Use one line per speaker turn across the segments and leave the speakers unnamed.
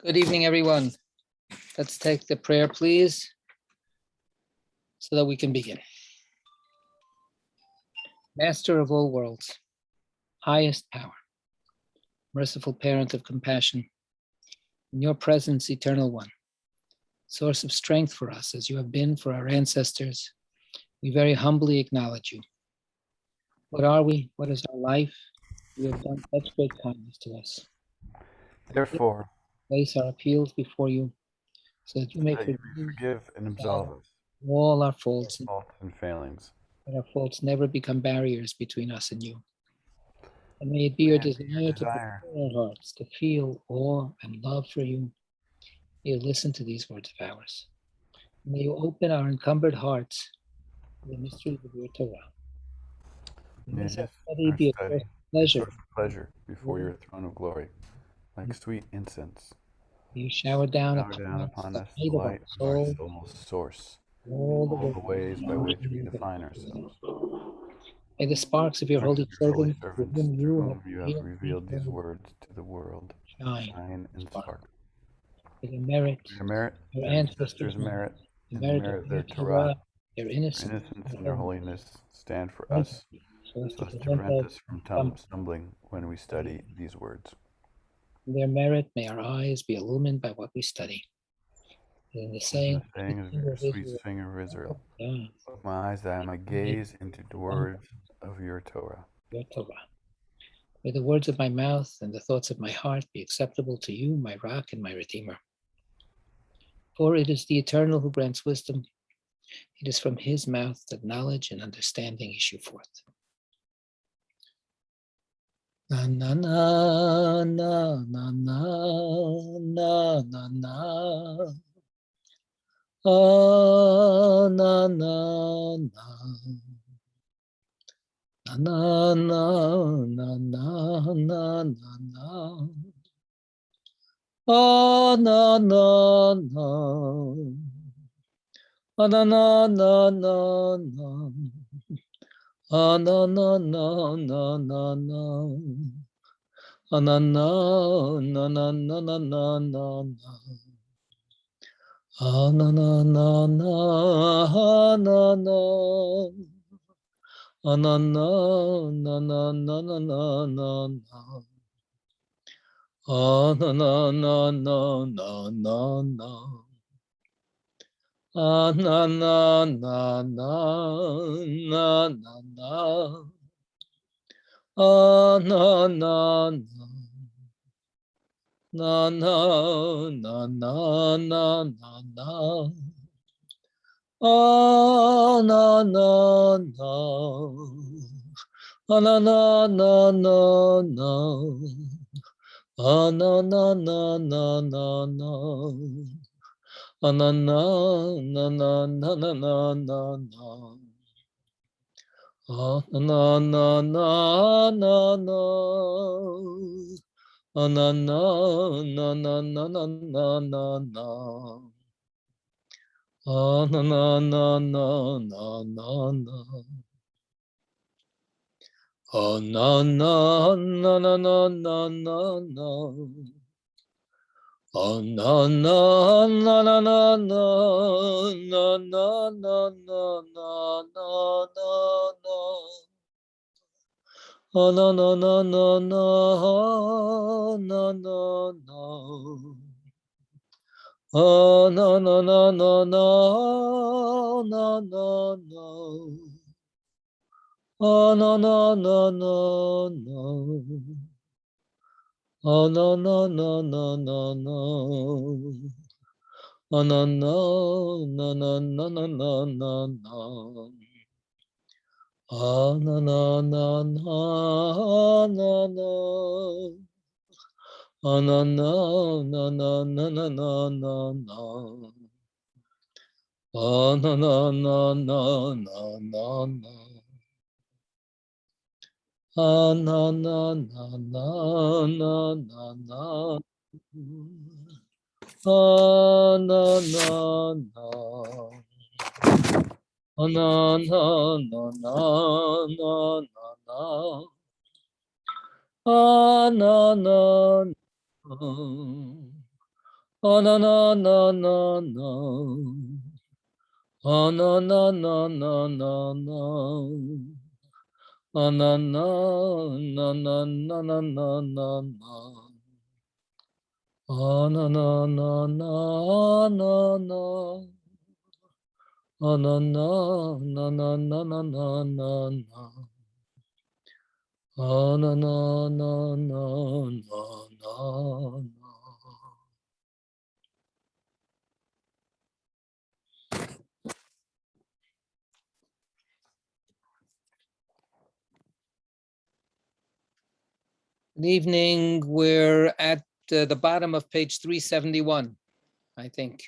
Good evening, everyone. Let's take the prayer, please, so that we can begin. Master of all worlds, highest power, merciful parent of compassion, in your presence, eternal one, source of strength for us as you have been for our ancestors, we very humbly acknowledge you. What are we? What is our life? You have done such great kindness to us.
Therefore,
place our appeals before you, so that you may
forgive and absolve us
all our faults,
faults and failings.
That our faults never become barriers between us and you. And may it be your desire to prepare our hearts to feel awe and love for you. May you listen to these words of ours. May you open our encumbered hearts to the mysteries of your Torah.
May
this
this
study be a source of
pleasure before your throne of glory, like sweet incense.
May you shower down
upon us the light of our soul's source, all the ways by which we define ourselves.
May the sparks of your holy servants,
through whom you have revealed these words to the world, shine and sparkle.
May your merit,
your ancestors' merit, and the merit of their Torah,
their innocence
and their holiness stand for us, so as to prevent us from stumbling when we study these words.
In their merit, may our eyes be illumined by what we study. In the saying
of the sweet finger of Israel, of my eyes that I might gaze into the words of your Torah.
May the words of my mouth and the thoughts of my heart be acceptable to you, my rock and my redeemer. For it is the Eternal who grants wisdom. It is from his mouth that knowledge and understanding issue forth. Na na na na na na na na na. Na na na na na na na na na na. Na na na na na na na na. Na na na na na na. Na na na na na na na na. Na na na na na na. Na na na na na na na na. Na na na na na na na. Na na na na na na na. Na na na. Na na na na na na na. Na na na. Na na na na na. Na na na na na na. Na na na na na na na na. Na na na na na na. Na na na na na na na na na. Na na na na na na na. Na na na na na na na na. Na na na na na na na na na na na na na. Na na na na na na na na. Na na na na na na na na. Na na na na na. Na na na na na na na. Na na na na na na na na na. Na na na na na na. Na na na na na na na na na. Na na na na na na na na. Na na na na na na na. Na na na na. Na na na na na na na. Na na na. Oh no no no no no. Oh no no no no no no. Oh no no no no no no no no no. Oh no no no no no no. Oh no no no no no no no no no. Oh no no no no no no no. Good evening. We're at the bottom of page 371, I think.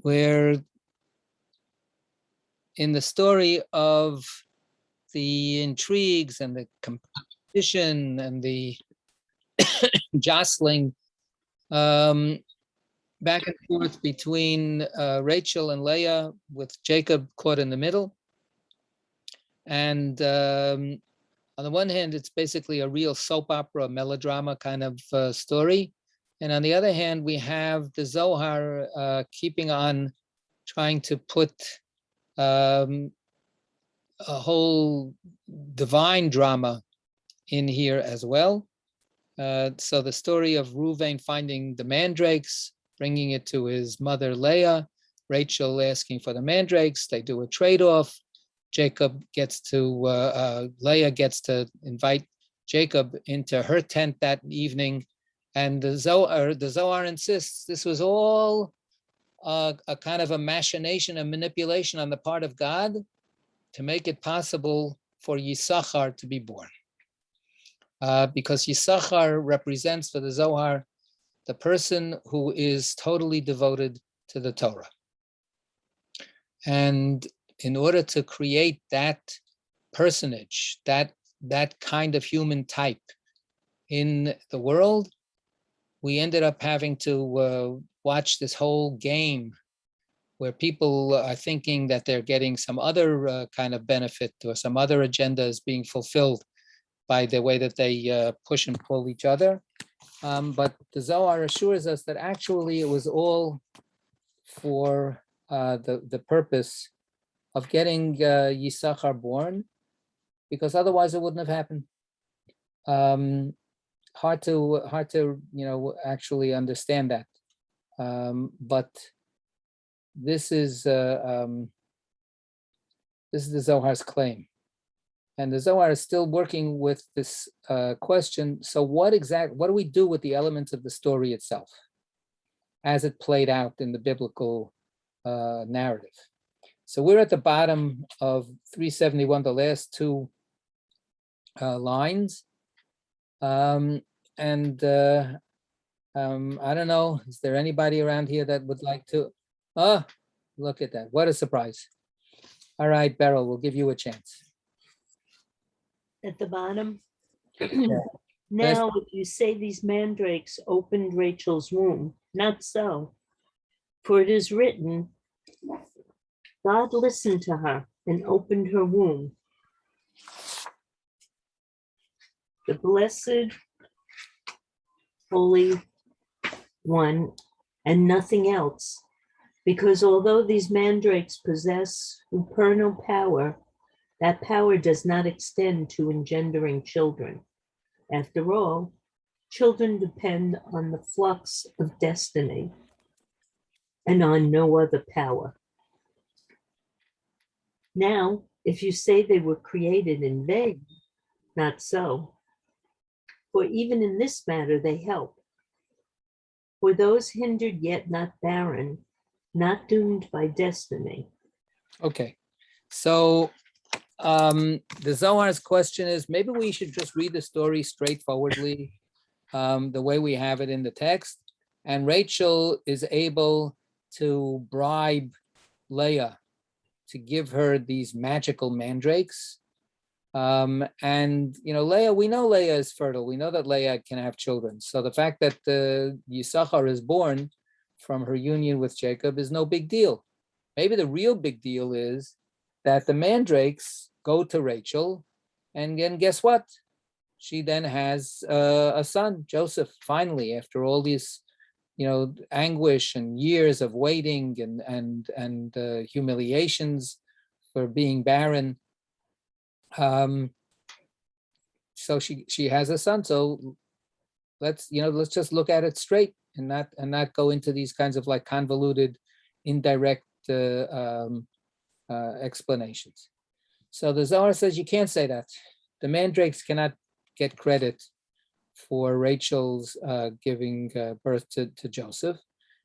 We're in the story of the intrigues and the competition and the jostling back and forth between Rachel and Leah, with Jacob caught in the middle. And on the one hand, it's basically a real soap opera, melodrama kind of story. And on the other hand, we have the Zohar keeping on trying to put a whole divine drama in here as well. So the story of Reuven finding the mandrakes, bringing it to his mother Leah, Rachel asking for the mandrakes, they do a trade-off. Jacob gets to, Leah gets to invite Jacob into her tent that evening. And the Zohar insists this was all a kind of a machination, a manipulation on the part of God to make it possible for Yisachar to be born. Because Yisachar represents for the Zohar the person who is totally devoted to the Torah. And in order to create that personage, that kind of human type in the world, we ended up having to watch this whole game where people are thinking that they're getting some other kind of benefit or some other agenda is being fulfilled by the way that they push and pull each other. But the Zohar assures us that actually it was all for the purpose of getting Yisachar born, because otherwise it wouldn't have happened. Hard to actually understand that. But this is the Zohar's claim. And the Zohar is still working with this question. So what do we do with the elements of the story itself as it played out in the biblical narrative? So we're at the bottom of 371, the last two lines. I don't know, is there anybody around here that would like to? Oh, look at that. What a surprise. All right, Beryl, we'll give you a chance.
At the bottom. Now, if you say these mandrakes opened Rachel's womb, not so. For it is written, God listened to her and opened her womb. The blessed Holy One and nothing else. Because although these mandrakes possess supernal power, that power does not extend to engendering children. After all, children depend on the flux of destiny and on no other power. Now, if you say they were created in vain, not so. For even in this matter, they help. For those hindered yet not barren, not doomed by destiny.
Okay, so the Zohar's question is, maybe we should just read the story straightforwardly, the way we have it in the text. And Rachel is able to bribe Leah to give her these magical mandrakes. And Leah, we know Leah is fertile. We know that Leah can have children. So the fact that Yisachar is born from her union with Jacob is no big deal. Maybe the real big deal is that the mandrakes go to Rachel, and then guess what? she then has a son, Joseph, finally, after all these, anguish and years of waiting and humiliations for being barren. So she has a son. So let's just look at it straight and not go into these kinds of like convoluted, indirect explanations. So the Zohar says you can't say that. The mandrakes cannot get credit for Rachel's giving birth to Joseph,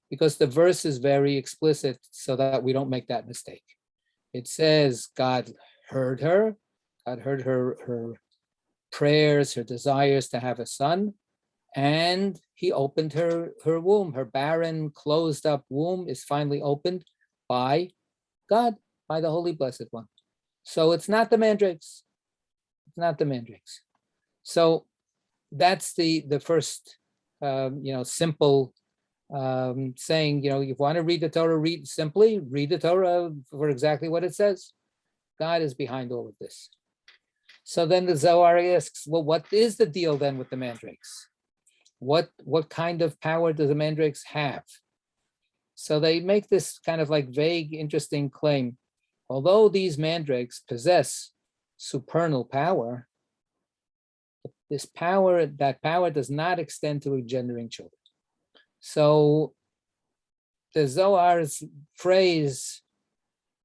because the verse is very explicit so that we don't make that mistake. It says God heard her prayers, her desires to have a son, and he opened her womb. Her barren, closed up womb is finally opened by God, by the Holy Blessed One. So it's not the mandrakes. It's not the mandrakes. So that's the first, simple saying. You want to read the Torah, read the Torah for exactly what it says. God is behind all of this. So then the Zohar asks, well, what is the deal then with the mandrakes? What kind of power do the mandrakes have? So they make this kind of like vague, interesting claim. Although these mandrakes possess supernal power, that power does not extend to engendering children. So the Zohar's phrase,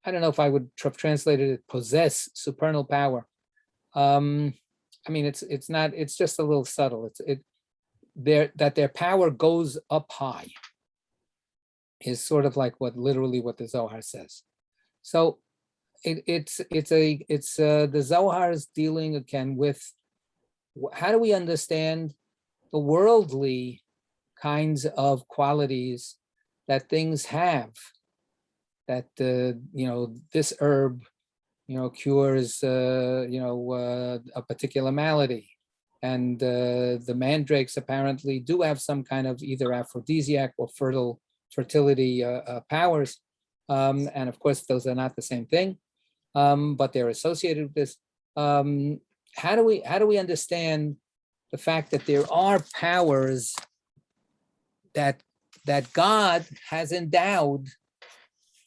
I don't know if I would have translated it possess supernal power. It's not, it's just a little subtle. That their power goes up high is sort of like literally what the Zohar says. So the Zohar is dealing again with how do we understand the worldly kinds of qualities that things have, that this herb cures a particular malady, and the mandrakes apparently do have some kind of either aphrodisiac or fertility powers, and of course those are not the same thing, but they're associated with this. How do we understand the fact that there are powers that God has endowed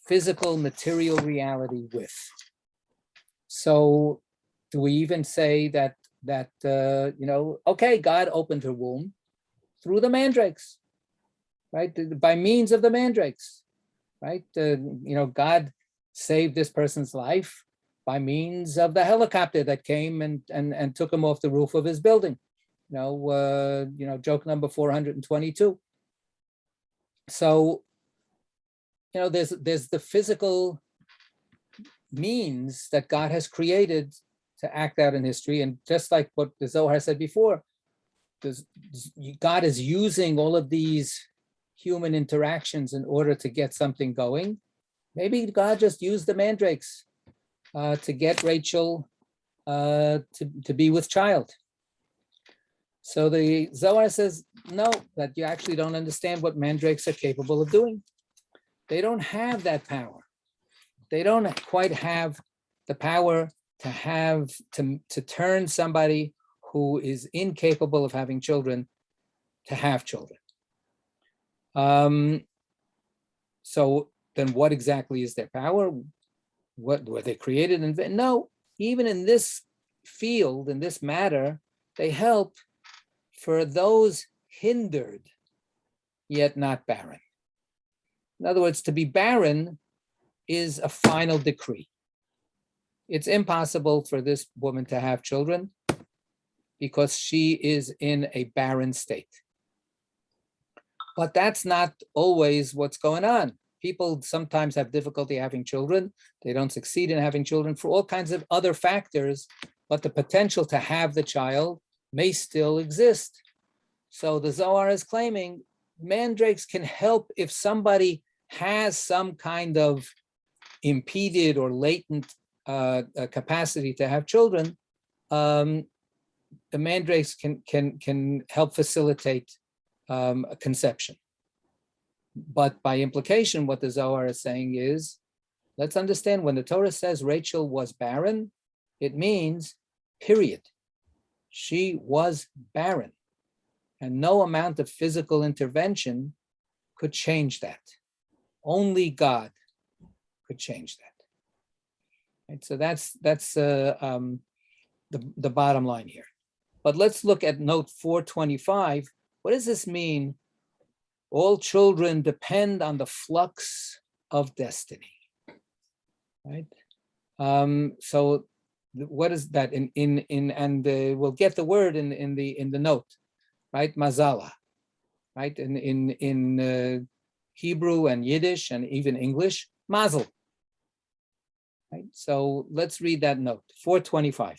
physical material reality with? So do we even say that okay, God opened her womb through the mandrakes, right? By means of the mandrakes, right? God saved this person's life by means of the helicopter that came and took him off the roof of his building. Joke number 422. So, there's the physical means that God has created to act out in history. And just like what the Zohar said before, God is using all of these human interactions in order to get something going. Maybe God just used the mandrakes to get Rachel to be with child. So the Zohar says, no, that you actually don't understand what mandrakes are capable of doing. They don't have that power. They don't quite have the power to turn somebody who is incapable of having children to have children. So then what exactly is their power? What were they created? No, even in this field, in this matter, they help for those hindered, yet not barren. In other words, to be barren is a final decree. It's impossible for this woman to have children because she is in a barren state. But that's not always what's going on. People sometimes have difficulty having children. They don't succeed in having children for all kinds of other factors, but the potential to have the child may still exist. So the Zohar is claiming mandrakes can help if somebody has some kind of impeded or latent capacity to have children. The mandrakes can help facilitate a conception. But by implication, what the Zohar is saying is, let's understand, when the Torah says Rachel was barren, it means, period. She was barren, and no amount of physical intervention could change that. Only God could change that. Right? So that's the bottom line here. But let's look at note 425. What does this mean? All children depend on the flux of destiny. Right? So what is that? We'll get the word in the note, right? Mazala, right? In Hebrew and Yiddish and even English, mazel. Right? So let's read that note, 425.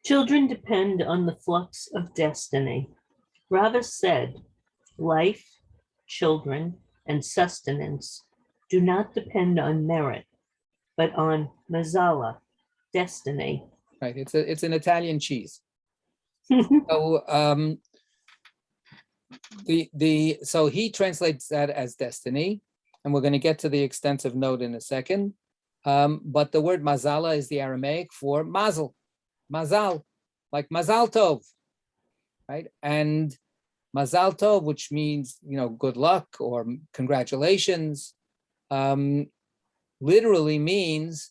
Children depend on the flux of destiny. Rabbi said, life, children, and sustenance do not depend on merit, but on mazala, destiny.
Right, it's an Italian cheese. So so he translates that as destiny, and we're going to get to the extensive note in a second. But the word mazala is the Aramaic for mazel, mazal, like mazal tov, right? And mazal tov, which means good luck or congratulations, literally means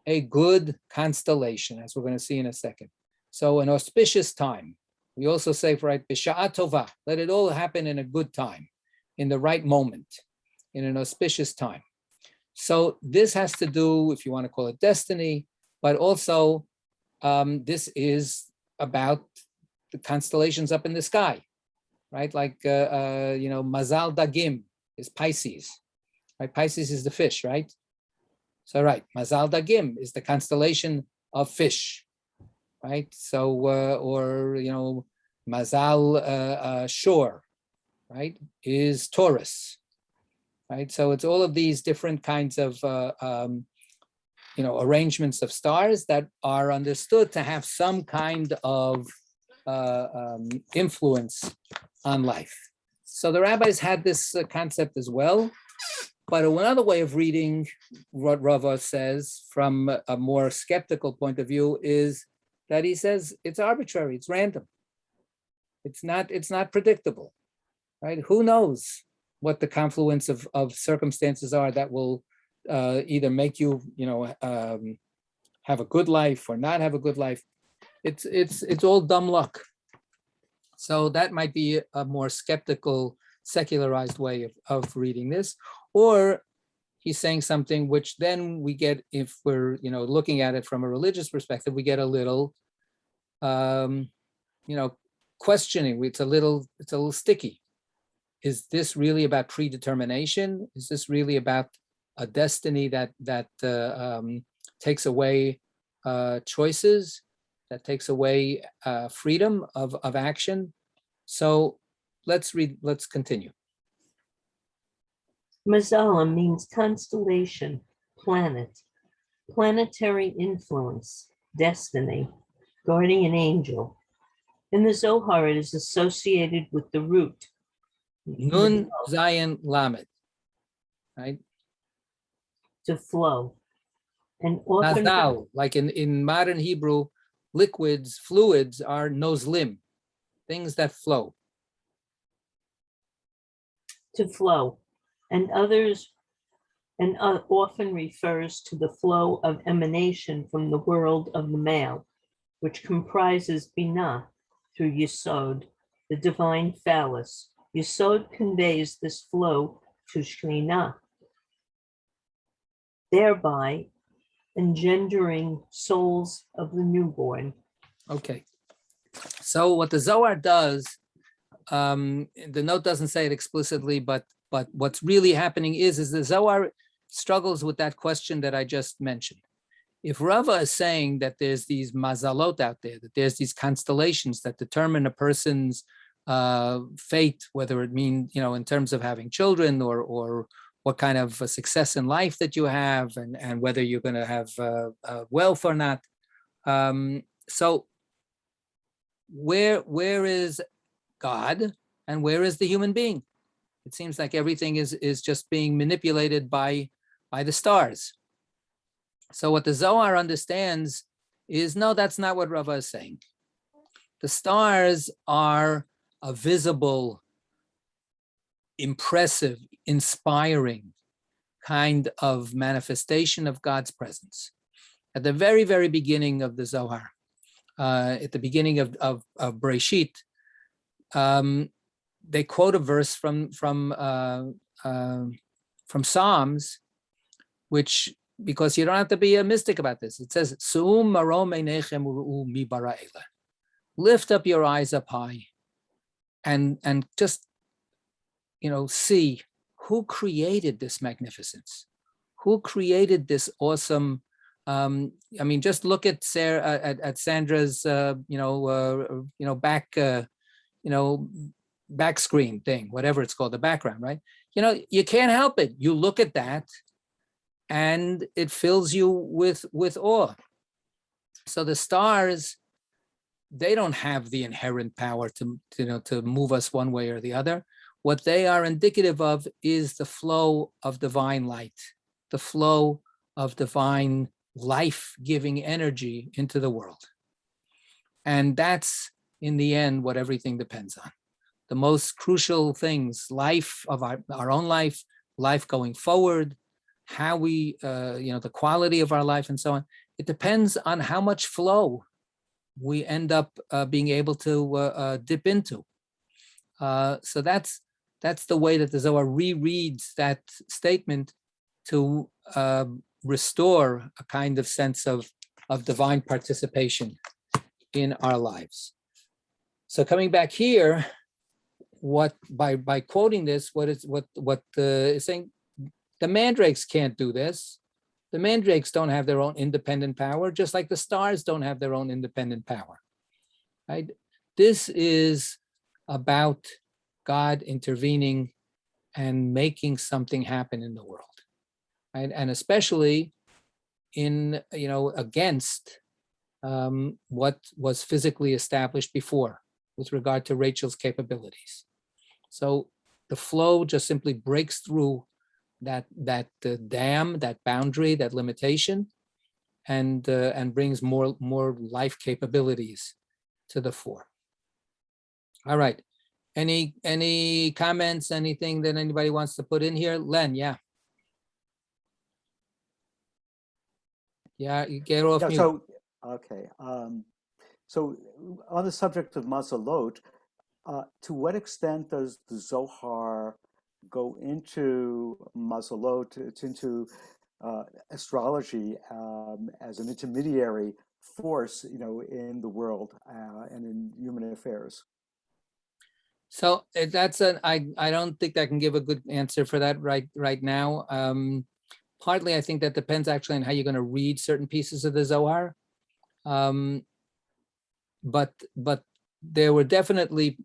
a good constellation, as we're going to see in a second. So an auspicious time. We also say, right, b'sha'a tova, let it all happen in a good time, in the right moment, in an auspicious time. So this has to do, if you want to call it destiny, but also this is about the constellations up in the sky, right? Like, Mazal Dagim is Pisces, right? Pisces is the fish, right? So, right, Mazal Dagim is the constellation of fish, right? So, Mazal Shore, right, is Taurus, right? So it's all of these different kinds of, arrangements of stars that are understood to have some kind of influence on life. So the rabbis had this concept as well. But another way of reading what Rava says from a more skeptical point of view is that he says it's arbitrary, it's random. It's not predictable, right? Who knows what the confluence of circumstances are that will either make you, have a good life or not have a good life. It's all dumb luck. So that might be a more skeptical, secularized way of reading this. Or he's saying something which then we get, if we're looking at it from a religious perspective, we get a little questioning. It's a little sticky. Is this really about predetermination? Is this really about a destiny that takes away choices, that takes away freedom of action? So let's continue.
Mazala means constellation, planet, planetary influence, destiny, guardian angel. In the Zohar, it is associated with the root.
Nun Zayin Lamed, right?
To flow. And often,
Nazal, like in modern Hebrew, fluids are nozlim, things that flow.
To flow. And often refers to the flow of emanation from the world of the male, which comprises Binah through Yesod, the divine phallus. Yesod conveys this flow to Shekhinah, thereby engendering souls of the newborn.
Okay. So what the Zohar does, the note doesn't say it explicitly, but what's really happening is the Zohar struggles with that question that I just mentioned. If Rava is saying that there's these mazalot out there, that there's these constellations that determine a person's fate, whether it means, in terms of having children or what kind of success in life that you have, and whether you're going to have wealth or not. So where is God and where is the human being? It seems like everything is just being manipulated by the stars. So what the Zohar understands is no, that's not what Rava is saying. The stars are a visible, impressive, inspiring kind of manifestation of God's presence. At the very, very beginning of the Zohar, at the beginning of Bereshit, they quote a verse from Psalms, which, because you don't have to be a mystic about this, it says, "Su'um marom einechem u'ru'u mi bara elah." Lift up your eyes up high, and just see who created this magnificence, who created this awesome. Just look at Sarah, at Sandra's, back screen thing, whatever it's called, the background, right? You can't help it. You look at that, and it fills you with awe. So the stars, they don't have the inherent power to move us one way or the other. What they are indicative of is the flow of divine light, the flow of divine life-giving energy into the world. And that's, in the end, what everything depends on. The most crucial things, life of our own life going forward, how we, the quality of our life and so on, it depends on how much flow we end up being able to dip into. So that's the way that the Zohar rereads that statement to restore a kind of sense of divine participation in our lives. So coming back here, what by quoting this, what is saying, the mandrakes can't do this. The mandrakes don't have their own independent power, just like the stars don't have their own independent power. Right? This is about God intervening and making something happen in the world. Right? And especially in, against what was physically established before with regard to Rachel's capabilities. So the flow just simply breaks through that dam, that boundary, that limitation, and brings more life capabilities to the fore. All right. Any comments? Anything that anybody wants to put in here? Len, yeah. Yeah, you get off mute.
So, okay. So on the subject of mazalot, to what extent does the Zohar go into mazalot, into astrology as an intermediary force, in the world and in human affairs?
So that's I don't think I can give a good answer for that right now. Partly, I think that depends actually on how you're going to read certain pieces of the Zohar. But there were definitely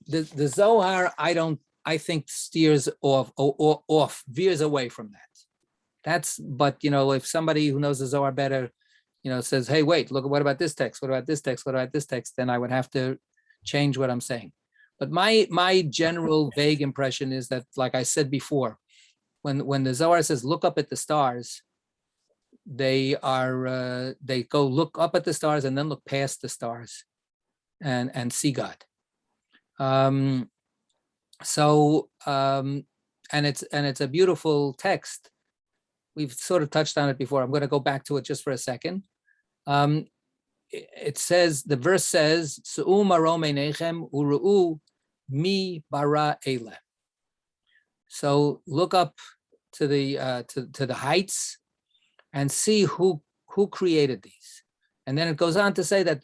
the Zohar. I think steers off, veers away from that. But if somebody who knows the Zohar better, says, hey, wait, look, what about this text? What about this text? What about this text? Then I would have to change what I'm saying. But my general vague impression is that, like I said before, when the Zohar says, look up at the stars, they go look up at the stars and then look past the stars and see God. And it's a beautiful text. We've sort of touched on it before. I'm going to go back to it just for a second. It says, the verse says, "Su'u marom einechem uru'u mi bara elah." So look up to the heights and see who created these. And then it goes on to say that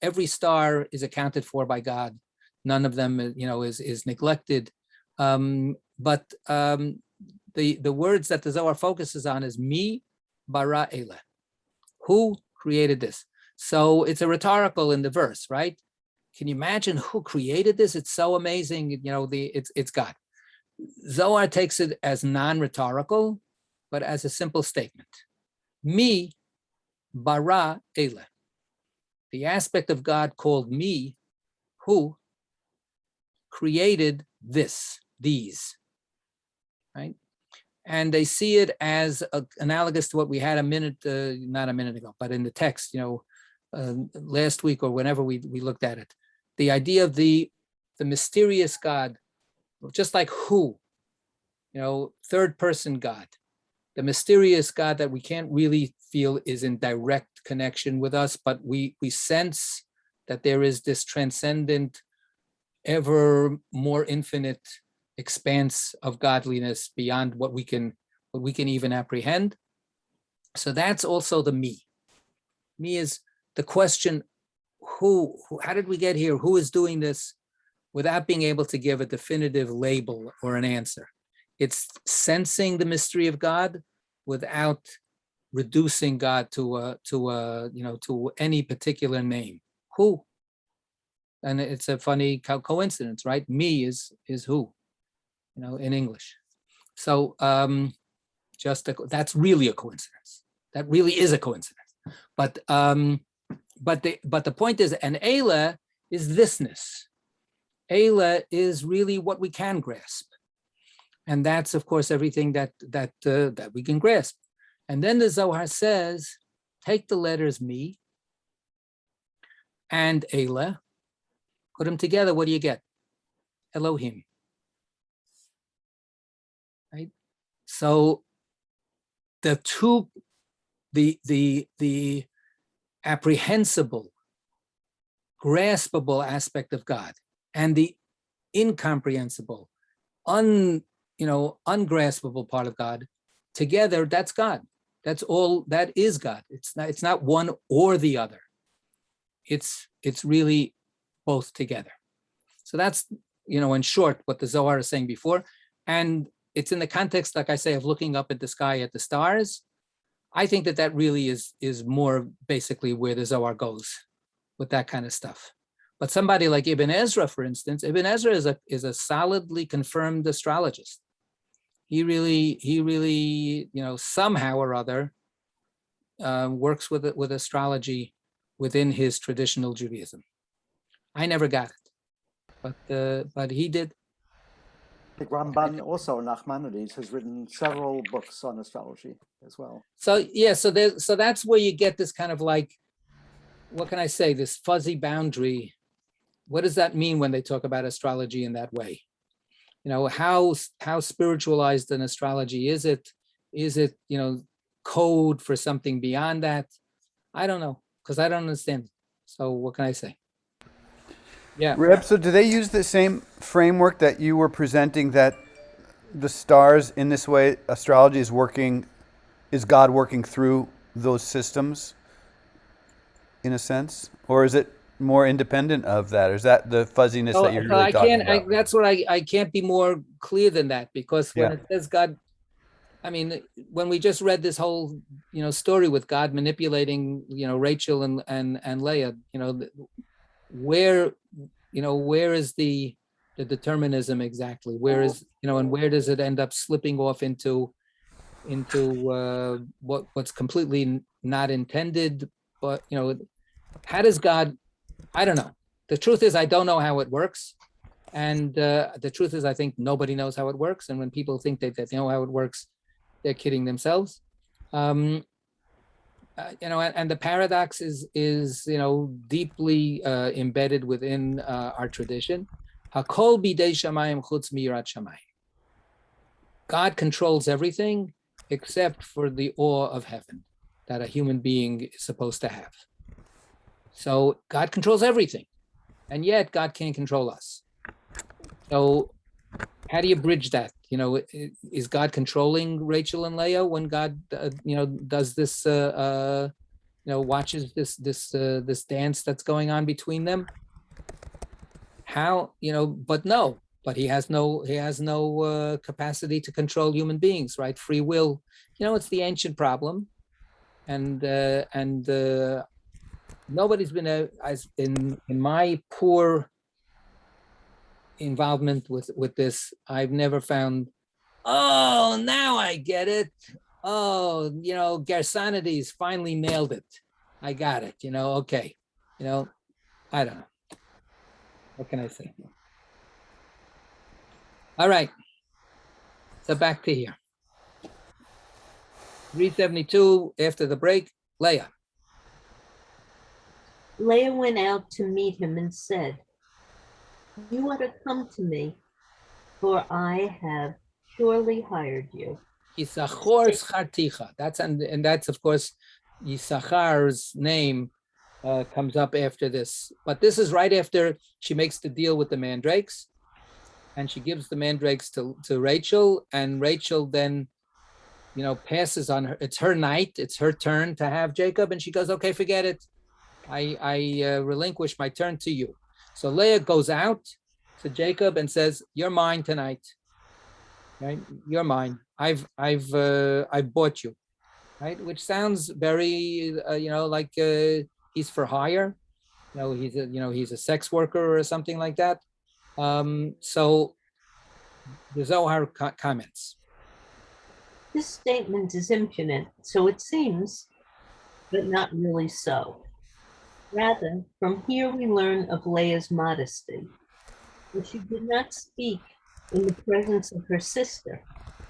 every star is accounted for by God. None of them is neglected. But the words that the Zohar focuses on is mi bara elah. Who created this? So it's a rhetorical in the verse, right? Can you imagine who created this? It's so amazing. It's God. Zohar takes it as non-rhetorical, but as a simple statement. Mi bara elah. The aspect of God called me, who created these, right? and they see it as analogous to what we had not a minute ago, but in the text, last week or whenever we looked at it. The idea of the mysterious God, just like who, third person God, the mysterious God that we can't really feel is in direct connection with us, but we sense that there is this transcendent, ever more infinite expanse of godliness beyond what we can even apprehend. So that's also the me. Me is the question, who how did we get here? Who is doing this, without being able to give a definitive label or an answer. It's sensing the mystery of God without reducing God to any particular name. Who? And it's a funny coincidence, right? Me is who, in English. So that's really a coincidence. That really is a coincidence. But the point is, an Eila is thisness. Eila is really what we can grasp, and that's of course everything that we can grasp. And then the Zohar says, take the letters me and Eila, put them together. What do you get? Elohim. Right. So the apprehensible, graspable aspect of God and the incomprehensible, ungraspable part of God together, that's God. That's all. That is God. It's not one or the other. It's really both together. So that's, in short, what the Zohar is saying before. And it's in the context, like I say, of looking up at the sky at the stars. I think that really is more basically where the Zohar goes with that kind of stuff. But somebody like Ibn Ezra, for instance, Ibn Ezra is a solidly confirmed astrologist. He really, somehow or other works with astrology within his traditional Judaism. I never got it, but he did.
The Ramban, also Nachmanides, has written several books on astrology as well.
So yeah, so that's where you get this kind of like, what can I say, this fuzzy boundary. What does that mean when they talk about astrology in that way? How spiritualized an astrology is it? Is it, code for something beyond that? I don't know, because I don't understand. So what can I say? Yeah.
Reb, so do they use the same framework that you were presenting, that the stars in this way, astrology is God working through those systems in a sense? Or is it more independent of that? Or is that the fuzziness that you're really talking about?
That's what I can't be more clear than that, because when it says God, I mean, when we just read this whole, story with God manipulating, Rachel and Leah, where is the determinism exactly? Where is, and where does it end up slipping off into what's completely not intended? But, how does God, I don't know. The truth is, I don't know how it works. And the truth is, I think nobody knows how it works. And when people think that they know how it works, they're kidding themselves. And the paradox is deeply embedded within our tradition. Hakol bidei shamayim chutz miyirat shamayim. God controls everything except for the awe of heaven that a human being is supposed to have. So God controls everything, and yet God can't control us. So how do you bridge that? Is God controlling Rachel and Leah when God, does this, watches this dance that's going on between them? How, but he has no capacity to control human beings, right? Free will, it's the ancient problem, and nobody's been in my poor involvement with this, I've never found, oh, now I get it. Oh, Gersonides finally nailed it. I got it. Okay. I don't know. What can I say? All right. So back to here. 372 after the break, Leah.
Leah went out to meet him and said, "You are to come to me, for I have surely hired you."
Yisachor Scharticha. And that's of course Yisachar's name comes up after this. But this is right after she makes the deal with the mandrakes, and she gives the mandrakes to Rachel, and Rachel then, passes on her. It's her night. It's her turn to have Jacob, and she goes, "Okay, forget it. I relinquish my turn to you." So Leah goes out to Jacob and says, "You're mine tonight. Right? You're mine. I've bought you." Right? Which sounds very, like he's for hire. He's a sex worker or something like that. So the Zohar comments.
This statement is impudent, so it seems, but not really so. Rather, from here we learn of Leah's modesty. For she did not speak in the presence of her sister,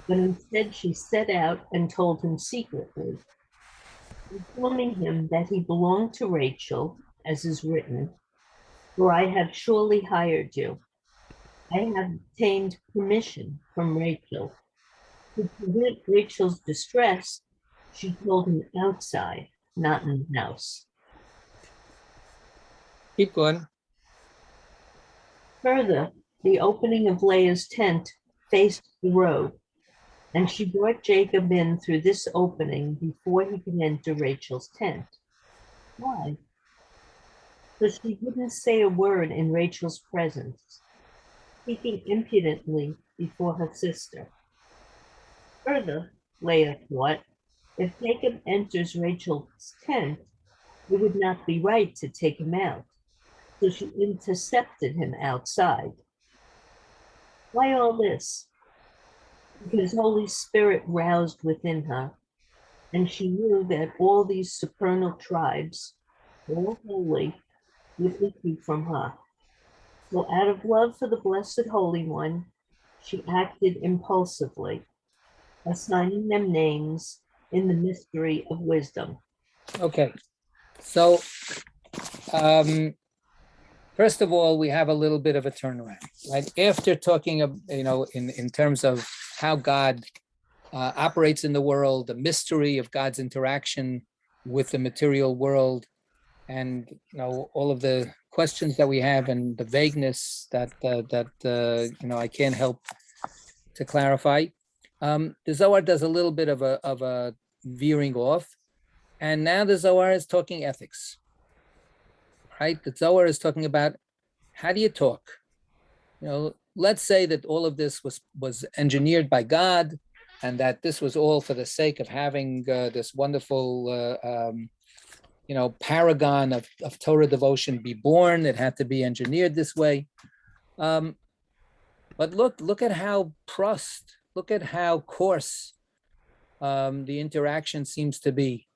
but instead she set out and told him secretly, informing him that he belonged to Rachel, as is written, "For I have surely hired you. I have obtained permission from Rachel." To prevent Rachel's distress, she told him outside, not in the house.
Keep going.
Further, the opening of Leah's tent faced the road, and she brought Jacob in through this opening before he could enter Rachel's tent. Why? Because she didn't say a word in Rachel's presence, speaking impudently before her sister. Further, Leah thought, if Jacob enters Rachel's tent, it would not be right to take him out, so she intercepted him outside. Why all this? Because Holy Spirit roused within her, and she knew that all these supernal tribes, all holy, would issue from her. So out of love for the Blessed Holy One, she acted impulsively, assigning them names in the mystery of wisdom.
Okay. So first of all, we have a little bit of a turnaround, right? After talking of, in terms of how God operates in the world, the mystery of God's interaction with the material world, and all of the questions that we have and the vagueness that I can't help to clarify. The Zohar does a little bit of a veering off, and now the Zohar is talking ethics. Right? The Zohar is talking about how do you talk? Let's say that all of this was engineered by God, and that this was all for the sake of having this wonderful, paragon of Torah devotion be born. It had to be engineered this way. But look at how look at how coarse the interaction seems to be.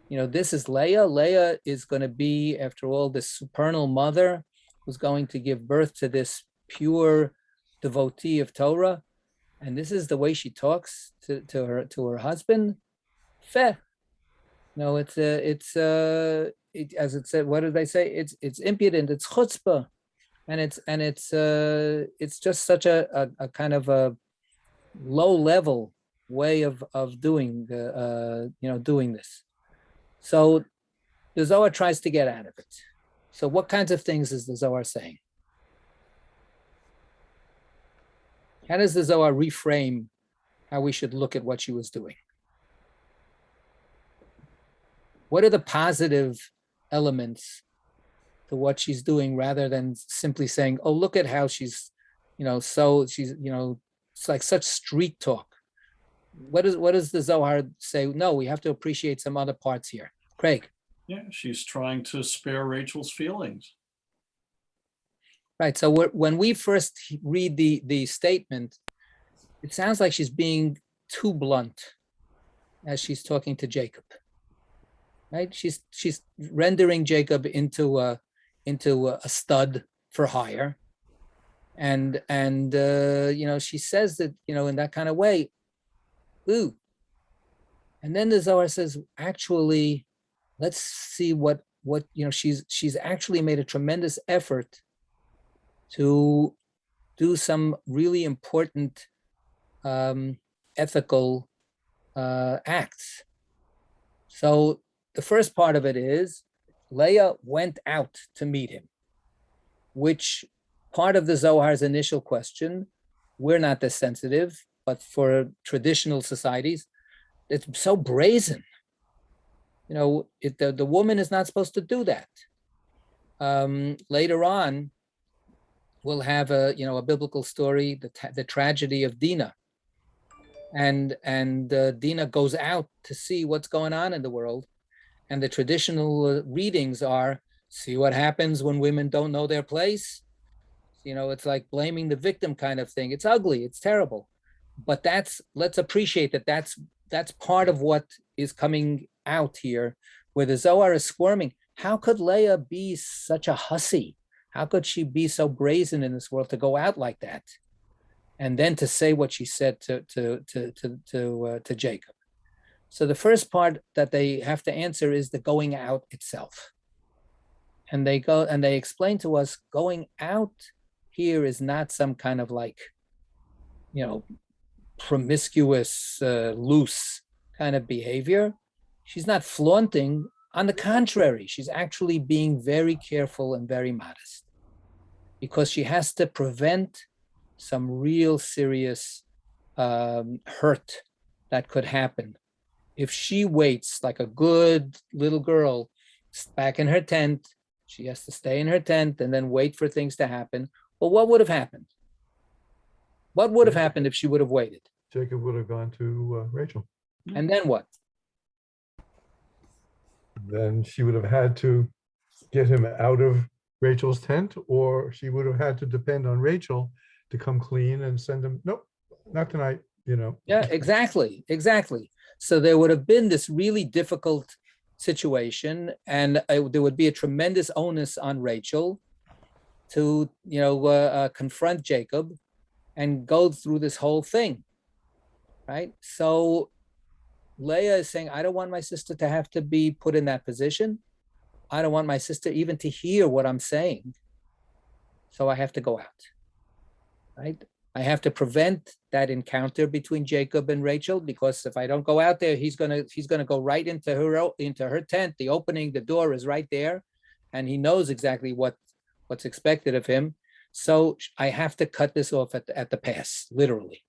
This is Leah. Leah is going to be, after all, this supernal mother who's going to give birth to this pure devotee of Torah. And this is the way she talks to her husband. Feh. No, it's as it said, what did they say? It's impudent, it's chutzpah. And it's just such a kind of a low level way of doing doing this. So the Zohar tries to get out of it. So what kinds of things is the Zohar saying? How does the Zohar reframe how we should look at what she was doing? What are the positive elements to what she's doing, rather than simply saying, "Oh, look at how she's, so she's, it's like such street talk." What does the Zohar say? No, we have to appreciate some other parts here. Craig.
Yeah, she's trying to spare Rachel's feelings.
Right. So when we first read the statement, it sounds like she's being too blunt as she's talking to Jacob. Right. She's rendering Jacob into a stud for hire, and she says that in that kind of way. Ooh, And then the Zohar says, actually, let's see what she's actually made a tremendous effort to do some really important ethical acts. So the first part of it is Leah went out to meet him, which part of the Zohar's initial question, we're not this sensitive, but for traditional societies, it's so brazen. The woman is not supposed to do that. Later on, we'll have a biblical story, the tragedy of Dinah, and Dinah goes out to see what's going on in the world, and the traditional readings are, see what happens when women don't know their place. It's like blaming the victim kind of thing. It's ugly, it's terrible, but let's appreciate that's part of what is coming out here, where the Zohar is squirming. How could Leah be such a hussy? How could she be so brazen in this world to go out like that, and then to say what she said to Jacob? So the first part that they have to answer is the going out itself, and they explain to us going out here is not some kind of like, promiscuous, loose kind of behavior. She's not flaunting. On the contrary, she's actually being very careful and very modest, because she has to prevent some real serious hurt that could happen. If she waits like a good little girl back in her tent, she has to stay in her tent and then wait for things to happen. Well, what would have happened? What would have happened if she would have waited?
Jacob would have gone to Rachel.
And then what?
Then she would have had to get him out of Rachel's tent, or she would have had to depend on Rachel to come clean and send him, nope, not tonight,
Yeah, exactly. So there would have been this really difficult situation, and there would be a tremendous onus on Rachel to, confront Jacob and go through this whole thing, right? So Leah is saying, I don't want my sister to have to be put in that position. I don't want my sister even to hear what I'm saying. So I have to go out, right? I have to prevent that encounter between Jacob and Rachel, because if I don't go out there, he's gonna go right into her tent. The opening, the door is right there, and he knows exactly what's expected of him. So I have to cut this off at the pass, literally.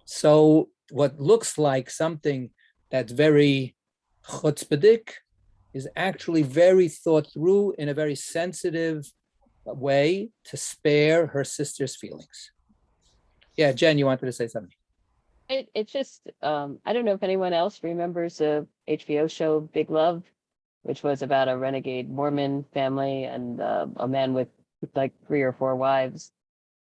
So what looks like something that's very chutzpahdik is actually very thought through in a very sensitive way to spare her sister's feelings. Yeah, Jen, you wanted to say something.
It's just, I don't know if anyone else remembers the HBO show Big Love, which was about a renegade Mormon family and a man with like 3 or 4 wives.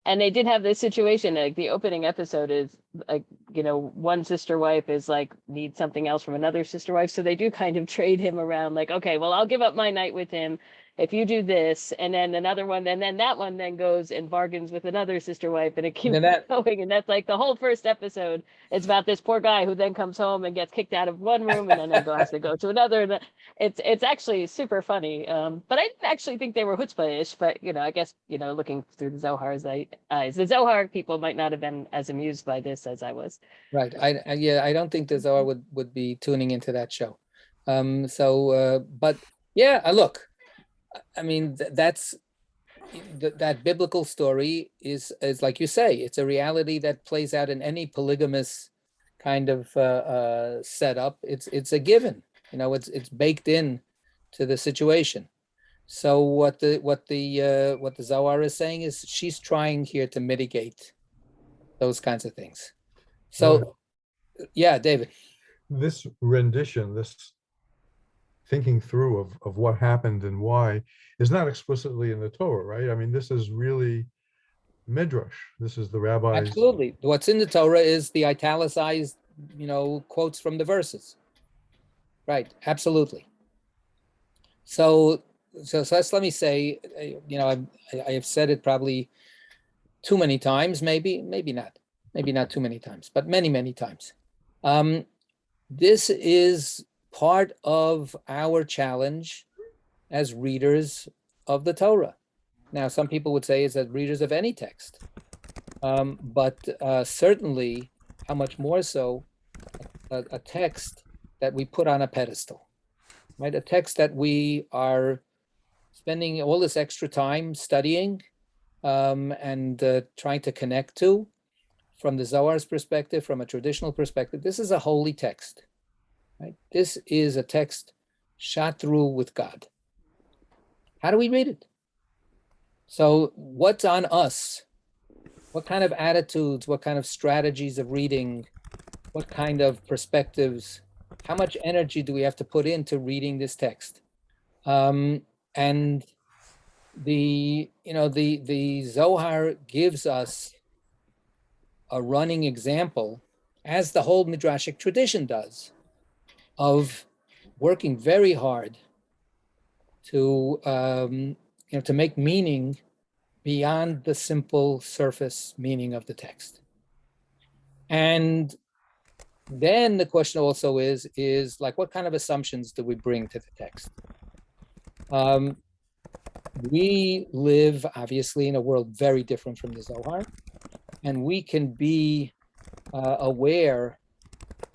And they did have this situation, like the opening episode is like, one sister wife is like, needs something else from another sister wife. So they do kind of trade him around like, okay, well, I'll give up my night with him if you do this. And then another one, and then that one then goes and bargains with another sister wife, and it keeps going. And that's like the whole first episode. It's about this poor guy who then comes home and gets kicked out of one room and then has to go to another. And it's actually super funny. But I didn't actually think they were chutzpah-ish, but I guess, looking through the Zohar's eyes, the Zohar people might not have been as amused by this as I was.
Right. I don't think the Zohar would be tuning into that show. But yeah, look, I mean, that's that biblical story is like you say, it's a reality that plays out in any polygamous kind of setup. It's a given, it's baked in to the situation. So what the Zohar is saying is she's trying here to mitigate those kinds of things. So yeah, David.
This rendition, this thinking through of what happened and why is not explicitly in the Torah, right? I mean, this is really midrash. This is the rabbis.
Absolutely. What's in the Torah is the italicized, quotes from the verses. Right. Absolutely. So let me say, I have said it probably too many times, maybe not too many times, but many, many times. this is part of our challenge as readers of the Torah. Now, some people would say is that readers of any text, but certainly, how much more so, a text that we put on a pedestal, right? A text that we are spending all this extra time studying and trying to connect to from the Zohar's perspective, from a traditional perspective. This is a holy text, right? This is a text shot through with God. How do we read it? So what's on us? What kind of attitudes, what kind of strategies of reading, what kind of perspectives, how much energy do we have to put into reading this text? And the Zohar gives us a running example, as the whole Midrashic tradition does, of working very hard to to make meaning beyond the simple surface meaning of the text. And then the question also is like, what kind of assumptions do we bring to the text? We live obviously in a world very different from the Zohar, and we can be aware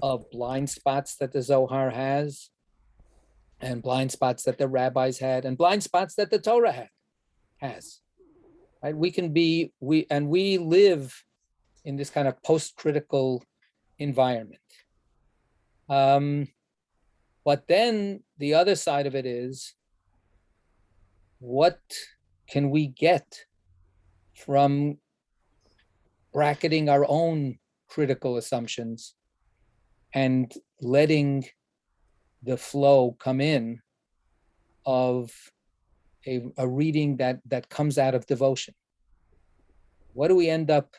of blind spots that the Zohar has, and blind spots that the rabbis had, and blind spots that the Torah has. Right? We live in this kind of post-critical environment. But then the other side of it is, what can we get from bracketing our own critical assumptions and letting the flow come in of a reading that comes out of devotion? What do we end up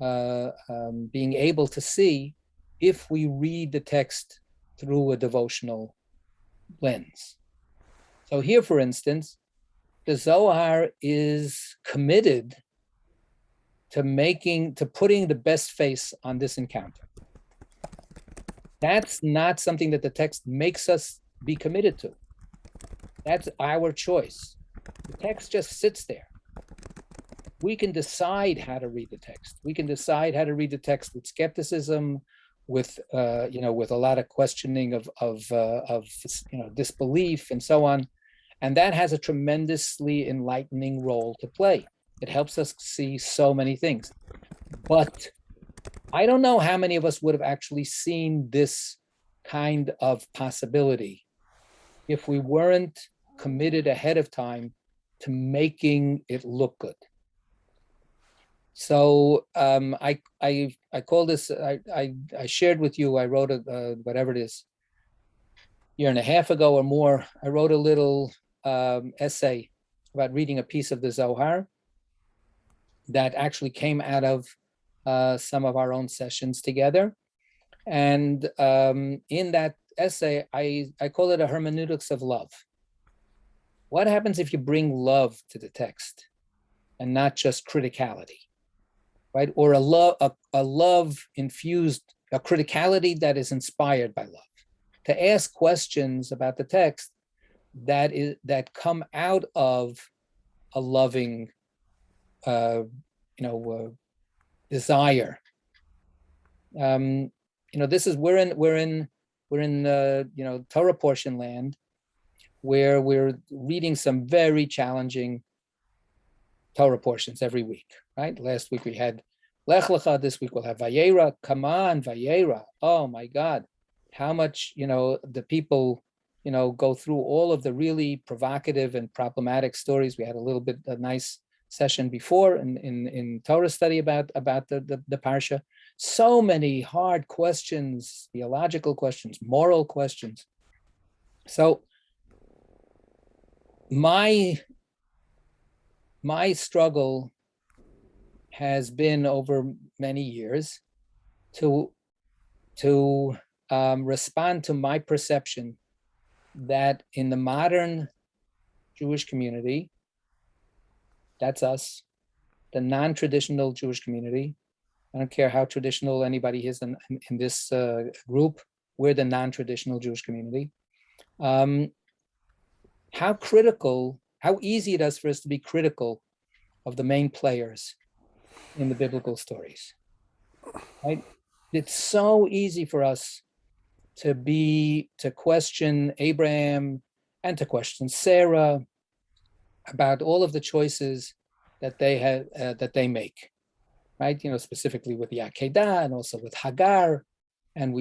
being able to see if we read the text through a devotional lens? So here, for instance, the Zohar is committed to putting the best face on this encounter. That's not something that the text makes us be committed to. That's our choice. The text just sits there. We can decide how to read the text. We can decide how to read the text with skepticism, with with a lot of questioning of disbelief and so on. And that has a tremendously enlightening role to play. It helps us see so many things. But I don't know how many of us would have actually seen this kind of possibility if we weren't committed ahead of time to making it look good. So I call this, I shared with you, I wrote whatever it is, year and a half ago or more, I wrote a little essay about reading a piece of the Zohar that actually came out of some of our own sessions together. And in that essay, I call it a hermeneutics of love. What happens if you bring love to the text and not just criticality, right? Or a love infused, a criticality that is inspired by love. To ask questions about the text that come out of a loving desire. This is we're in Torah portion land, where we're reading some very challenging Torah portions every week, right? Last week we had Lech Lecha, this week we'll have Vayera. Come on, Vayera. Oh my God. How much, the people, go through all of the really provocative and problematic stories. We had a nice session before in Torah study about the parsha. So many hard questions, theological questions, moral questions. So my struggle has been over many years to respond to my perception that in the modern Jewish community, that's us, the non-traditional Jewish community, I don't care how traditional anybody is in this group, we're the non-traditional Jewish community, how easy it is for us to be critical of the main players in the biblical stories, right? It's so easy for us to question Abraham and to question Sarah about all of the choices that they make, right? Specifically with the Akedah and also with Hagar, and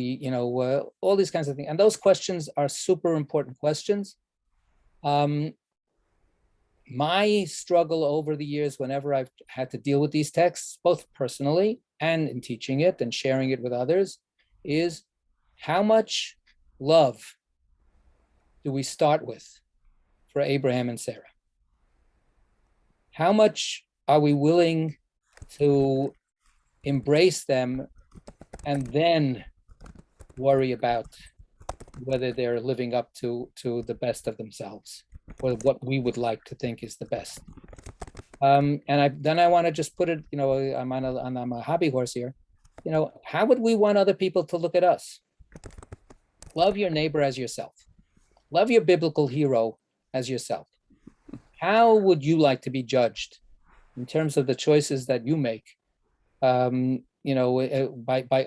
all these kinds of things. And those questions are super important questions. My struggle over the years, whenever I've had to deal with these texts, both personally and in teaching it and sharing it with others, is how much love do we start with for Abraham and Sarah? How much are we willing to embrace them and then worry about whether they're living up to the best of themselves, or what we would like to think is the best? And I want to just put it, I'm on a hobby horse here. How would we want other people to look at us? Love your neighbor as yourself. Love your biblical hero as yourself. How would you like to be judged in terms of the choices that you make, by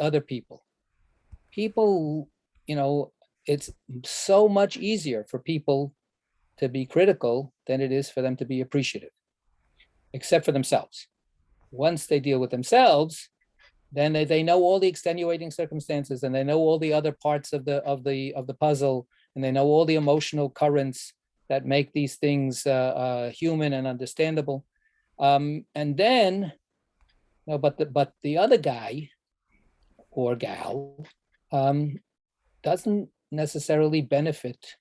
other people? People, it's so much easier for people to be critical than it is for them to be appreciative, except for themselves. Once they deal with themselves, then they know all the extenuating circumstances, and they know all the other parts of the puzzle, and they know all the emotional currents that make these things human and understandable. And then, but the other guy or gal doesn't necessarily benefit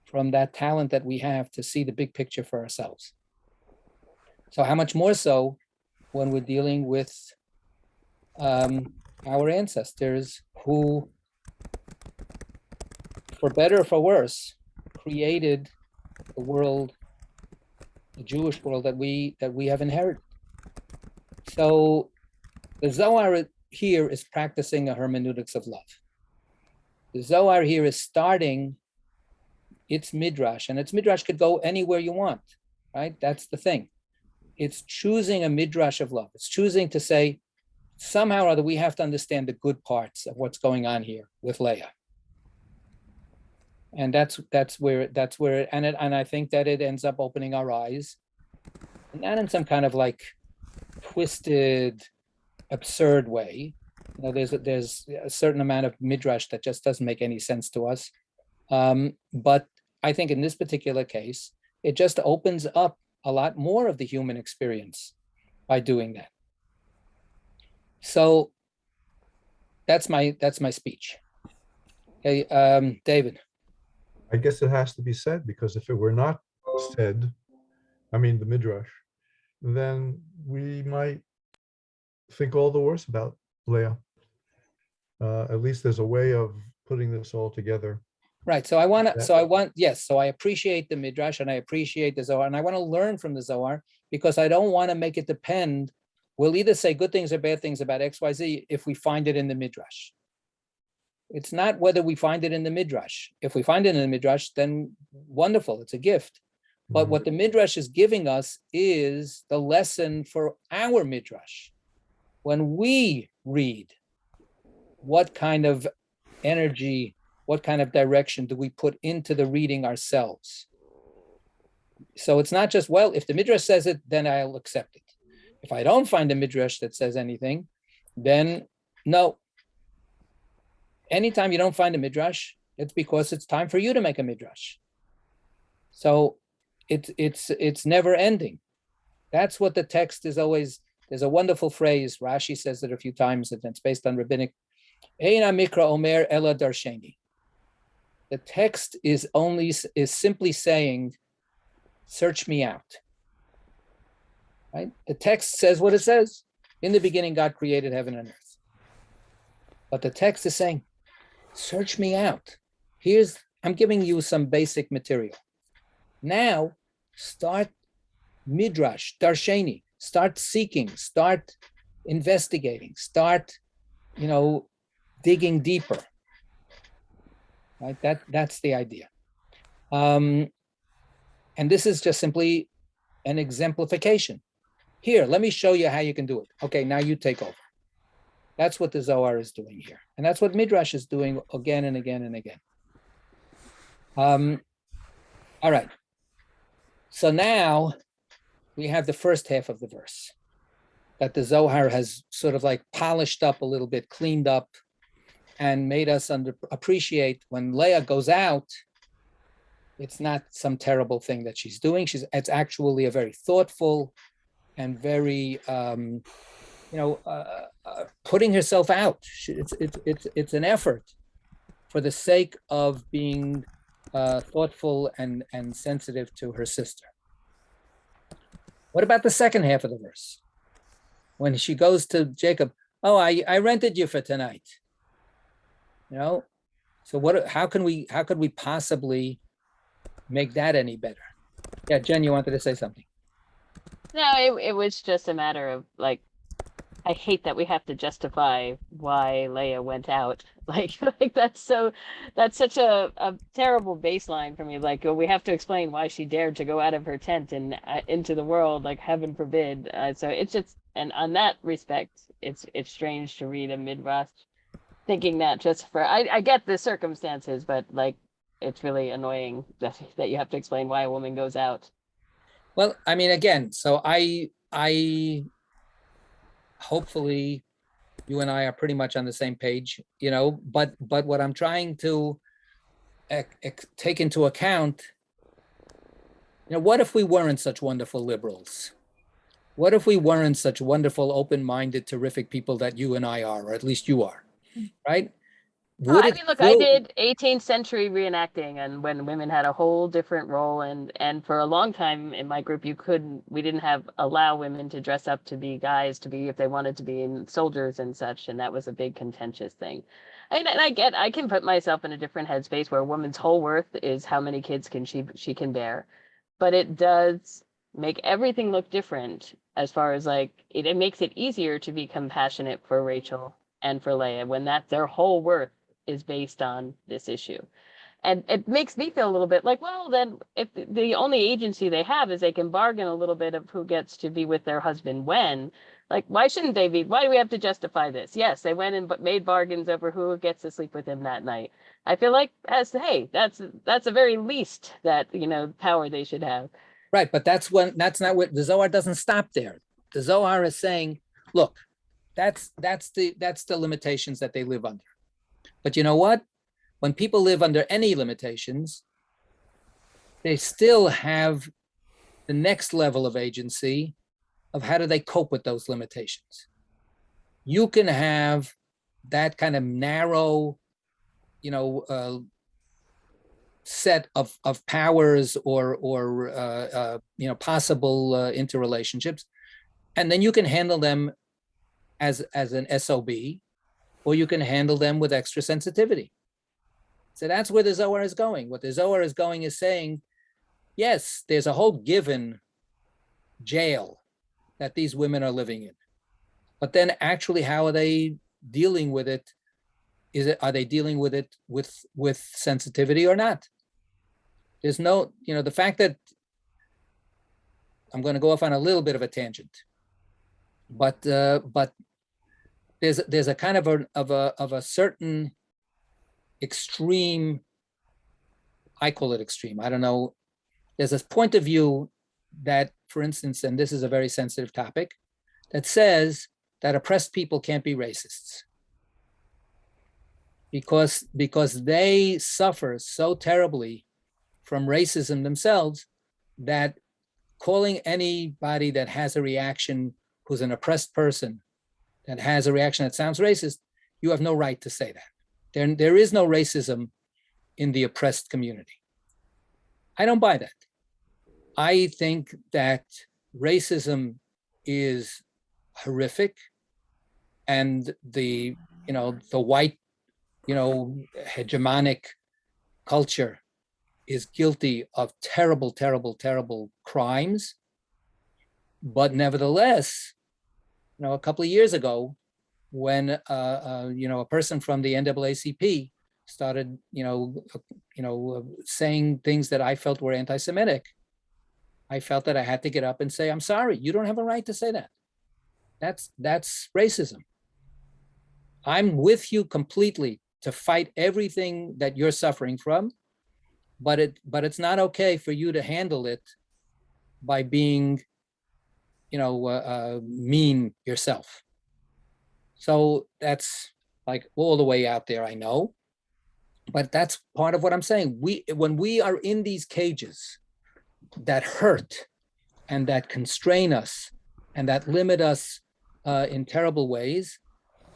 from that talent that we have to see the big picture for ourselves. So how much more so when we're dealing with our ancestors who, for better or for worse, created the world, the Jewish world that we have inherited. So the Zohar here is practicing a hermeneutics of love. The Zohar here is starting its midrash, and its midrash could go anywhere you want, right? That's the thing. It's choosing a midrash of love. It's choosing to say, somehow or other, we have to understand the good parts of what's going on here with Leah. And that's where, and I think that it ends up opening our eyes, not in some kind of like twisted, absurd way. There's a certain amount of midrash that just doesn't make any sense to us. But I think in this particular case, it just opens up a lot more of the human experience by doing that. So that's my speech. Okay, David.
I guess it has to be said, because if it were not said, the midrash, then we might think all the worse about Leah. At least there's a way of putting this all together.
Right. So I appreciate the midrash, and I appreciate the Zohar, and I want to learn from the Zohar, because I don't want to make it depend. We'll either say good things or bad things about XYZ if we find it in the midrash. It's not whether we find it in the midrash. If we find it in the midrash, then wonderful, it's a gift. But what the midrash is giving us is the lesson for our midrash. When we read, what kind of energy, what kind of direction do we put into the reading ourselves? So it's not just, well, if the midrash says it, then I'll accept it. If I don't find a midrash that says anything, then no. Anytime you don't find a midrash, it's because it's time for you to make a midrash. So it's never ending. That's what the text is always. There's a wonderful phrase, Rashi says it a few times, and it's based on rabbinic. Eina mikra omer ela darsheni. The text is simply saying, search me out. Right? The text says what it says. In the beginning, God created heaven and earth. But the text is saying, search me out. I'm giving you some basic material. Now, start midrash, darsheni. Start seeking, start investigating, start, digging deeper. right? That's the idea. And this is just simply an exemplification. Here, let me show you how you can do it. Okay, now you take over. That's what the Zohar is doing here. And that's what Midrash is doing again and again and again. All right. So now we have the first half of the verse that the Zohar has sort of like polished up a little bit, cleaned up, and made us appreciate when Leah goes out, it's not some terrible thing that she's doing. It's actually a very thoughtful and very, putting herself out. It's an effort for the sake of being thoughtful and sensitive to her sister. What about the second half of the verse? When she goes to Jacob, oh, I rented you for tonight. So how could we possibly make that any better? Yeah, Jen, you wanted to say something.
No, it was just a matter of like, I hate that we have to justify why Leia went out. Like that's such a terrible baseline for me. Like, we have to explain why she dared to go out of her tent and into the world, like heaven forbid. So it's just, and on that respect, it's strange to read a midrash thinking that just for, I get the circumstances, but like, it's really annoying that you have to explain why a woman goes out.
Well, I mean, again, so I hopefully you and I are pretty much on the same page, but what I'm trying to take into account, what if we weren't such wonderful liberals? What if we weren't such wonderful, open-minded, terrific people that you and I are, or at least you are, right?
I mean, look, I did 18th century reenacting, and when women had a whole different role, and for a long time in my group, we didn't allow women to dress up to be guys, to be, if they wanted to be, in soldiers and such, and that was a big contentious thing. And I can put myself in a different headspace where a woman's whole worth is how many kids she can bear, but it does make everything look different as far as like, it makes it easier to be compassionate for Rachel and for Leia when that's their whole worth is based on this issue. And it makes me feel a little bit like, well, then if the only agency they have is they can bargain a little bit of who gets to be with their husband when, like, why shouldn't they be? Why do we have to justify this? Yes, they went and made bargains over who gets to sleep with him that night. I feel like, that's the very least that, power they should have.
Right, but that's not what the Zohar doesn't stop there. The Zohar is saying, look, that's the limitations that they live under. But you know what? When people live under any limitations, they still have the next level of agency of how do they cope with those limitations. You can have that kind of narrow, set of powers or possible interrelationships, and then you can handle them as an SOB, or you can handle them with extra sensitivity. So that's where the Zohar is going. What the Zohar is going is saying, yes, there's a whole given jail that these women are living in. But then actually, how are they dealing with it? Are they dealing with it with sensitivity or not? There's no, the fact that I'm going to go off on a little bit of a tangent, but there's a kind of a certain extreme, I call it extreme, I don't know. There's a point of view that, for instance, and this is a very sensitive topic, that says that oppressed people can't be racists because they suffer so terribly from racism themselves that calling anybody that has a reaction, who's an oppressed person, that has a reaction that sounds racist, you have no right to say that. There is no racism in the oppressed community. I don't buy that. I think that racism is horrific, and the white, hegemonic culture is guilty of terrible, terrible, terrible crimes. But nevertheless, a couple of years ago, when a person from the NAACP started, saying things that I felt were anti-Semitic, I felt that I had to get up and say, I'm sorry, you don't have a right to say that. That's racism. I'm with you completely to fight everything that you're suffering from, but it's not okay for you to handle it by being, mean yourself. So that's like all the way out there, I know, but that's part of what I'm saying. When we are in these cages that hurt and that constrain us and that limit us in terrible ways,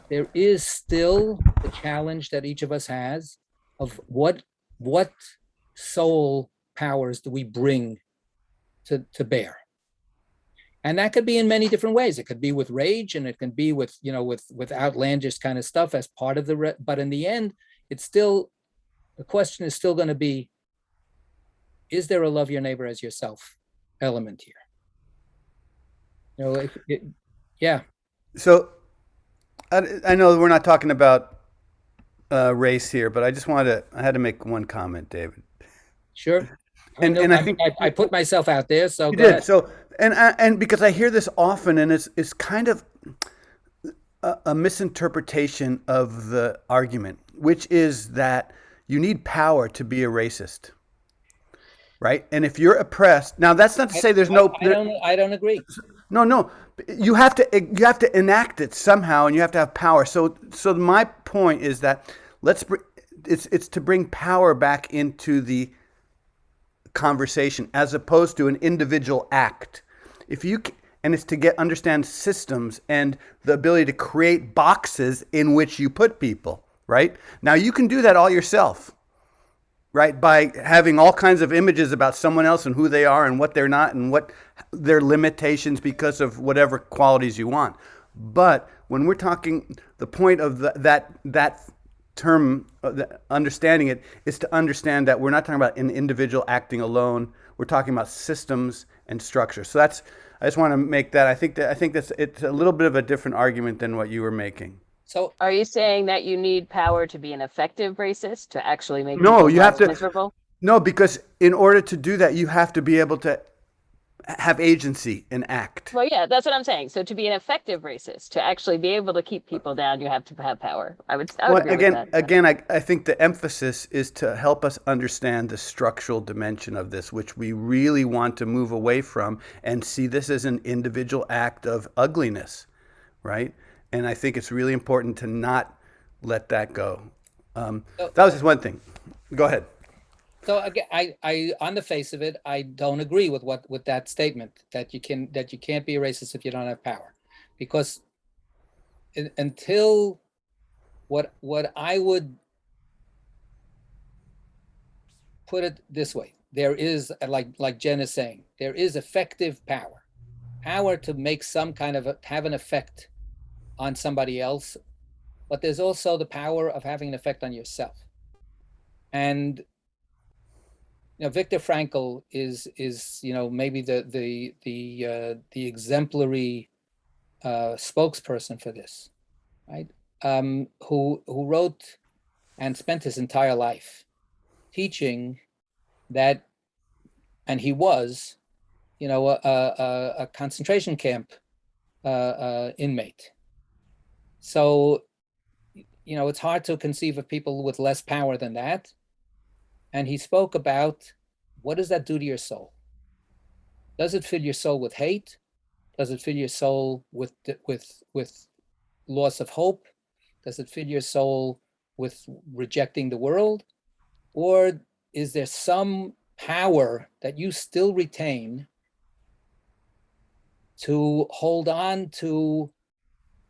there is still the challenge that each of us has of what soul powers do we bring to bear. And that could be in many different ways. It could be with rage, and it can be with, with outlandish kind of stuff as part of but in the end, it's still, the question is still going to be, is there a love your neighbor as yourself element here? Yeah.
So I know we're not talking about race here, but I had to make one comment, David.
Sure.
And I think
I put myself out there, so
you
go
did.
ahead.
So and because I hear this often, and it's kind of a misinterpretation of the argument, which is that you need power to be a racist, right? And if you're oppressed, now that's not to say there's no.
I don't agree.
No. You have to enact it somehow, and you have to have power. So my point is that it's to bring power back into the conversation as opposed to an individual act. And it's to understand systems and the ability to create boxes in which you put people, right? Now you can do that all yourself, right? By having all kinds of images about someone else and who they are and what they're not and what their limitations because of whatever qualities you want. But when we're talking, the point of that term, understanding it, is to understand that we're not talking about an individual acting alone. We're talking about systems and structure. So I just want to make that. I think it's a little bit of a different argument than what you were making.
So are you saying that you need power to be an effective racist, to actually make
No,
people
you have
less
to
miserable?
No, because in order to do that, you have to be able to have agency and act.
Well, yeah, that's what I'm saying. So to be an effective racist, to actually be able to keep people down, you have to have power. I would agree with that.
Again, I think the emphasis is to help us understand the structural dimension of this, which we really want to move away from and see this as an individual act of ugliness, right? And I think it's really important to not let that go. That was just one thing. Go ahead.
So again, I on the face of it, I don't agree with that statement that you can't be a racist if you don't have power, because until what I would put it this way, there is, like Jen is saying, there is effective power to make some kind of have an effect on somebody else, but there's also the power of having an effect on yourself. And Viktor Frankl is maybe the exemplary spokesperson for this, right? Who wrote and spent his entire life teaching that, and he was, a concentration camp inmate. So, it's hard to conceive of people with less power than that. And he spoke about, what does that do to your soul? Does it fill your soul with hate? Does it fill your soul with loss of hope? Does it fill your soul with rejecting the world? Or is there some power that you still retain to hold on to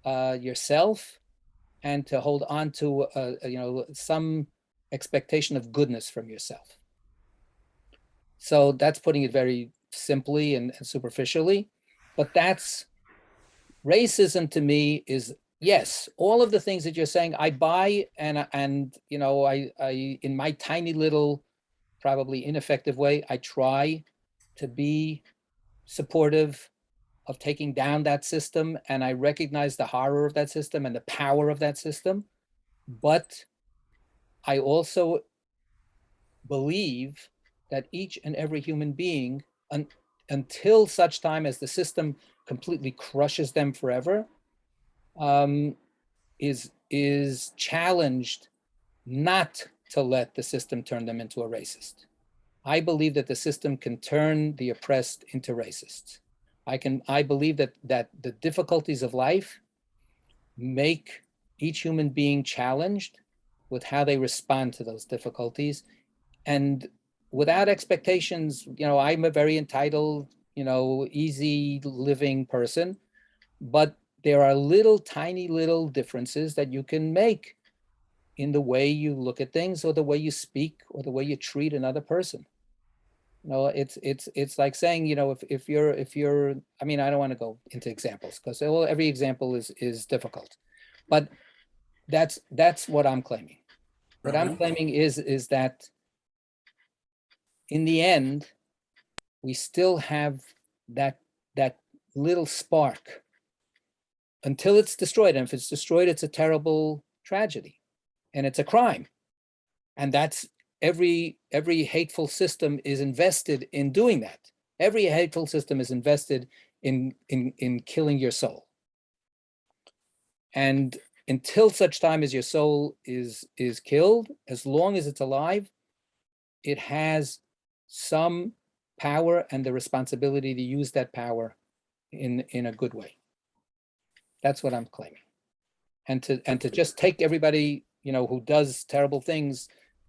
yourself and to hold on to some expectation of goodness from yourself? So that's putting it very simply and superficially, but that's racism to me. Is, yes, all of the things that you're saying I buy, and I in my tiny little, probably ineffective way, I try to be supportive of taking down that system, and I recognize the horror of that system and the power of that system. But I also believe that each and every human being, until such time as the system completely crushes them forever, is challenged not to let the system turn them into a racist. I believe that the system can turn the oppressed into racists. I believe that the difficulties of life make each human being challenged with how they respond to those difficulties, and without expectations. I'm a very entitled, easy living person, but there are tiny little differences that you can make in the way you look at things, or the way you speak, or the way you treat another person. It's like saying, if you're, I mean, I don't want to go into examples, because every example is difficult, but that's what I'm claiming. What I'm claiming is that in the end, we still have that little spark until it's destroyed. And if it's destroyed, it's a terrible tragedy, and it's a crime. And that's every hateful system is invested in doing that. Every hateful system is invested in killing your soul. And until such time as your soul is killed, as long as it's alive, it has some power and the responsibility to use that power in a good way. That's what I'm claiming. And to just take everybody, who does terrible things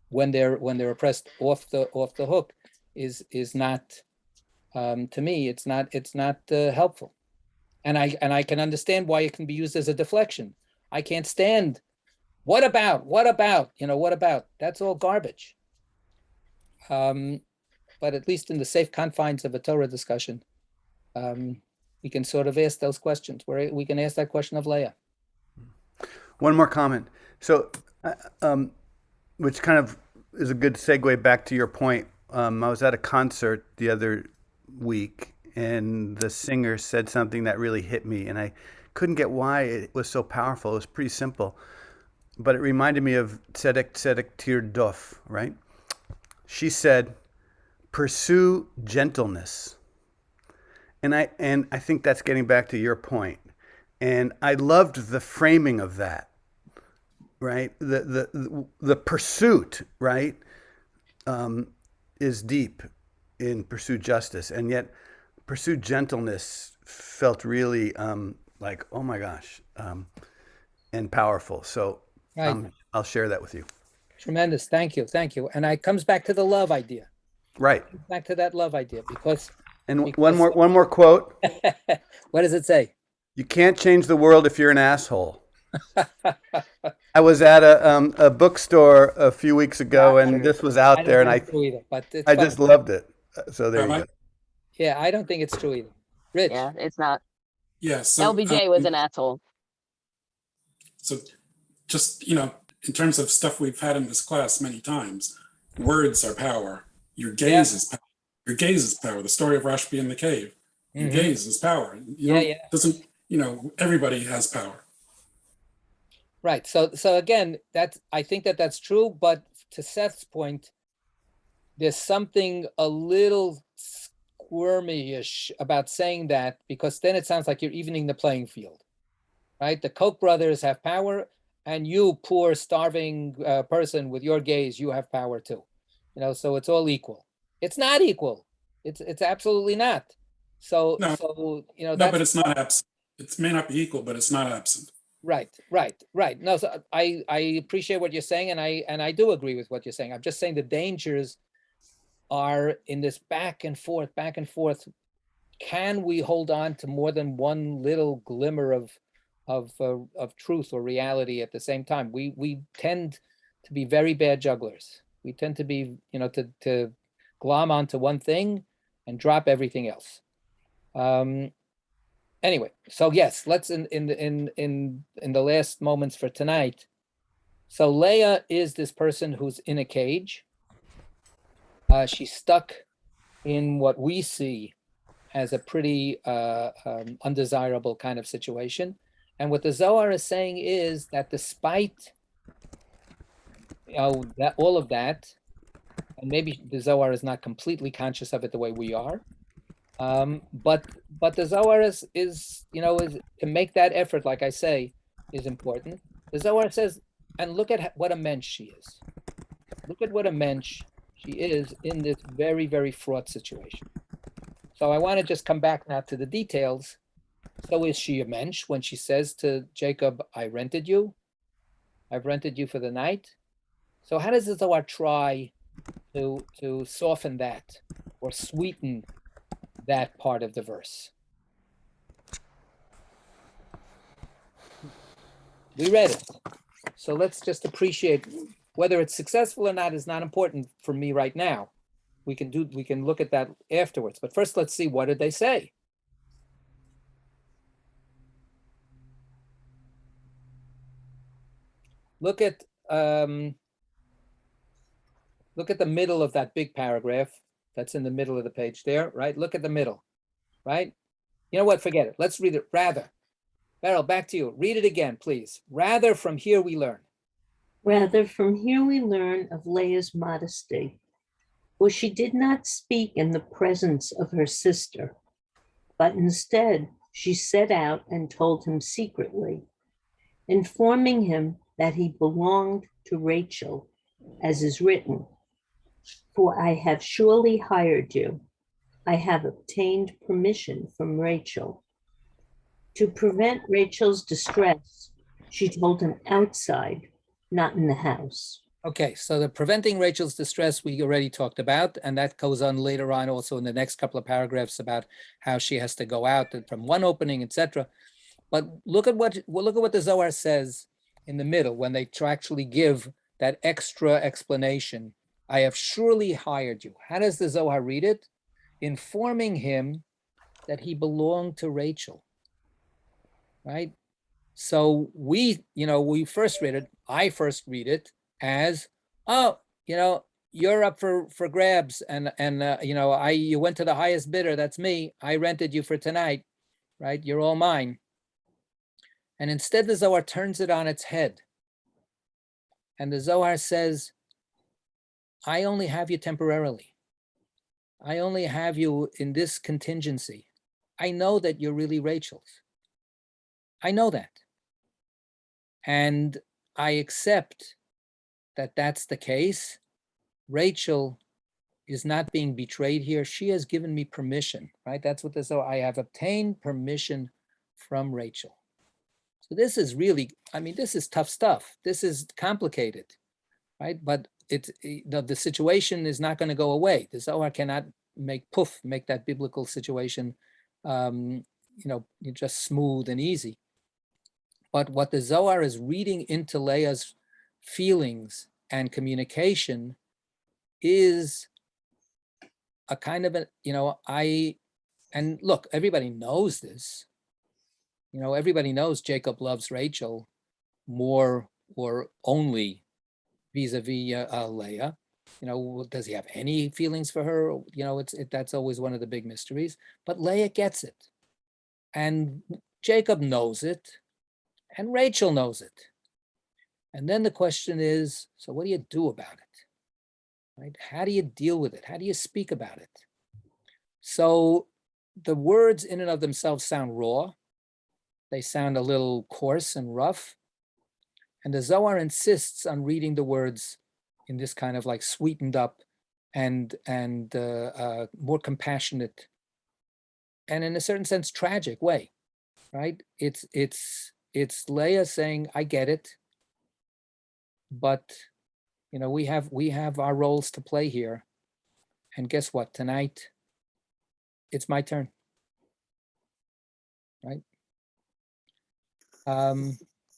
when they're oppressed off the hook is not, to me, it's not helpful. And I can understand why it can be used as a deflection. I can't stand, what about, what about? That's all garbage. But at least in the safe confines of a Torah discussion, we can sort of ask those questions, where we can ask that question of Leah.
One more comment. So, which kind of is a good segue back to your point. I was at a concert the other week, and the singer said something that really hit me, and I couldn't get why it was so powerful. It was pretty simple, but it reminded me of Tzedek Tzedek Tir Dof, right? She said, pursue gentleness. And I think that's getting back to your point. And I loved the framing of that, right? The pursuit, right, is deep in pursue justice. And yet pursue gentleness felt really like, oh my gosh, and powerful. So
Right.
I'll share that with you.
Tremendous. Thank you. And it comes back to the love idea.
Right.
Back to that love idea, because
one more quote.
What does it say?
You can't change the world if you're an asshole. I was at a bookstore a few weeks ago, and this was out there, and I just loved it. So there you go.
Yeah, I don't think it's true either. Rich.
Yeah, it's not.
Yeah. So
LBJ was an asshole.
So just, in terms of stuff we've had in this class many times, words are power. Your gaze is power. Your gaze is power. The story of Rashbi in the cave. Your gaze is power. Doesn't, everybody has power.
Right. So again, I think that's true, but to Seth's point, there's something a little squirmy-ish about saying that, because then it sounds like you're evening the playing field, right? The Koch brothers have power, and you, poor starving person with your gaze, you have power too. So it's all equal. It's not equal. It's absolutely not. So
No, but it's not absent. It may not be equal, but it's not absent.
Right. No, so I appreciate what you're saying, and I do agree with what you're saying. I'm just saying the dangers are in this back and forth. Can we hold on to more than one little glimmer of truth or reality at the same time? We tend to be very bad jugglers. We tend to be, to glom onto one thing and drop everything else. Anyway, so yes, let's in the last moments for tonight. So Leah is this person who's in a cage. She's stuck in what we see as a pretty undesirable kind of situation. And what the Zohar is saying is that despite that all of that, and maybe the Zohar is not completely conscious of it the way we are. But the Zohar is is to make that effort, like I say, is important. The Zohar says, and look at what a mensch she is. Look at what a mensch she is in this very, very fraught situation. So I want to just come back now to the details. So is she a mensch when she says to Jacob, I've rented you for the night? So how does the Zohar try to soften that or sweeten that part of the verse? We read it. So let's just appreciate whether it's successful or not is not important for me right now. We can look at that afterwards. But first, let's see, what did they say? Look at the middle of that big paragraph that's in the middle of the page there, right? Look at the middle, right? You know what? Forget it. Let's read it. Rather, Beryl, back to you. Read it again, please. Rather, from here we learn.
Rather, from here we learn of Leah's modesty, for she did not speak in the presence of her sister, but instead she set out and told him secretly, informing him that he belonged to Rachel, as is written, for I have surely hired you. I have obtained permission from Rachel. To prevent Rachel's distress, she told him outside, not in the house.
Okay, so the preventing Rachel's distress we already talked about, and that goes on later on also in the next couple of paragraphs about how she has to go out from one opening, etc. But look at what the Zohar says in the middle when they actually give that extra explanation. I have surely hired you. How does the Zohar read it? Informing him that he belonged to Rachel, right? So we first read it, I first read it as, oh, you're up for grabs, and you went to the highest bidder, that's me, I rented you for tonight, right? You're all mine. And instead the Zohar turns it on its head. And the Zohar says, I only have you temporarily. I only have you in this contingency. I know that you're really Rachel's. I know that. And I accept that that's the case. Rachel is not being betrayed here. She has given me permission, right? That's what this, so I have obtained permission from Rachel. So this is really, this is tough stuff. This is complicated, right? But the situation is not going to go away. The Zohar cannot make that biblical situation, just smooth and easy. But what the Zohar is reading into Leah's feelings and communication is a kind of and look, everybody knows this. Everybody knows Jacob loves Rachel more or only vis-a-vis Leah. Does he have any feelings for her? That's always one of the big mysteries. But Leah gets it. And Jacob knows it. And Rachel knows it. And then the question is, so what do you do about it? Right? How do you deal with it? How do you speak about it? So the words in and of themselves sound raw. They sound a little coarse and rough. And the Zohar insists on reading the words in this kind of like sweetened up and more compassionate and in a certain sense tragic way, right? It's Leah saying, I get it, but we have our roles to play here. And guess what? Tonight, it's my turn. Right?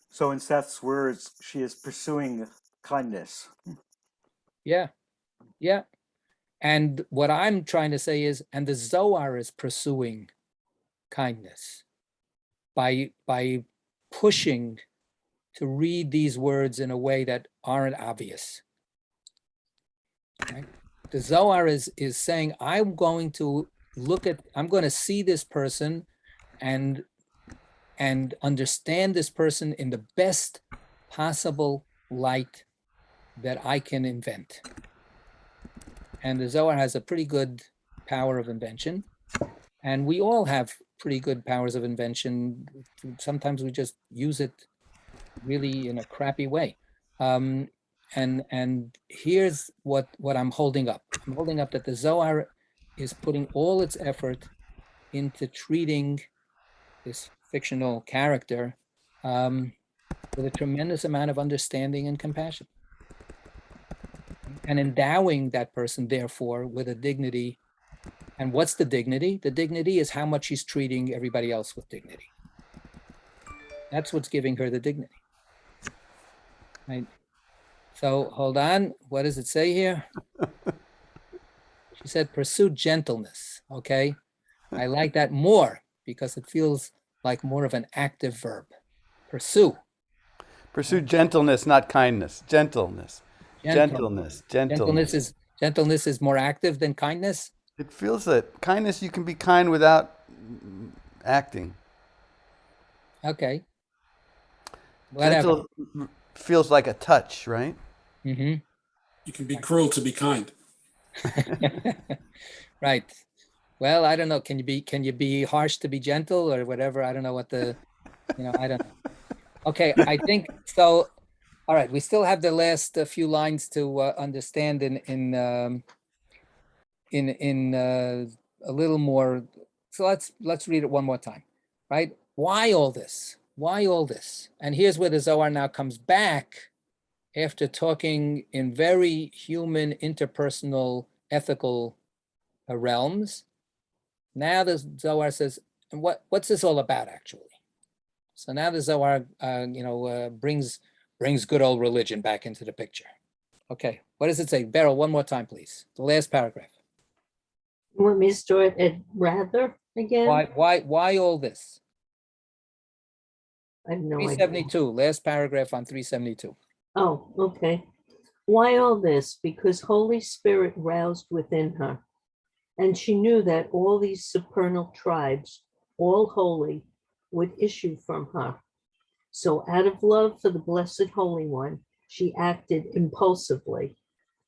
So in Seth's words, she is pursuing kindness.
Yeah. And what I'm trying to say is, and the Zohar is pursuing kindness by pushing to read these words in a way that aren't obvious. Right? The Zohar is saying, I'm going to see this person and understand this person in the best possible light that I can invent. And the Zohar has a pretty good power of invention. And we all have pretty good powers of invention. Sometimes we just use it really in a crappy way. And here's what I'm holding up. I'm holding up that the Zohar is putting all its effort into treating this fictional character with a tremendous amount of understanding and compassion, and endowing that person, therefore, with a dignity. And what's the dignity? The dignity is how much she's treating everybody else with dignity. That's what's giving her the dignity. Right? So hold on. What does it say here? She said, pursue gentleness. Okay. I like that more because it feels like more of an active verb. Pursue.
Pursue gentleness, not kindness. Gentleness.
Gentleness.
Gentleness.
Gentleness is more active than kindness.
It feels that kindness, you can be kind without acting.
Okay. Whatever.
Gentle feels like a touch, right?
Mm-hmm.
You can be cruel to be kind.
Right. Well, I don't know. Can you be harsh to be gentle or whatever? I don't know what the, I don't know. Okay, I think so. All right, we still have the last few lines to understand in a little more. So let's read it one more time, right? Why all this? Why all this? And here's where the Zohar now comes back after talking in very human, interpersonal, ethical realms. Now the Zohar says, and what's this all about actually? So now the Zohar, brings good old religion back into the picture. Okay, what does it say? Beryl, one more time, please. The last paragraph.
You want me to start at rather again?
Why all this?
I have no idea.
372, last paragraph on 372.
Oh, okay. Why all this? Because Holy Spirit roused within her, and she knew that all these supernal tribes, all holy, would issue from her. So out of love for the Blessed Holy One, she acted impulsively,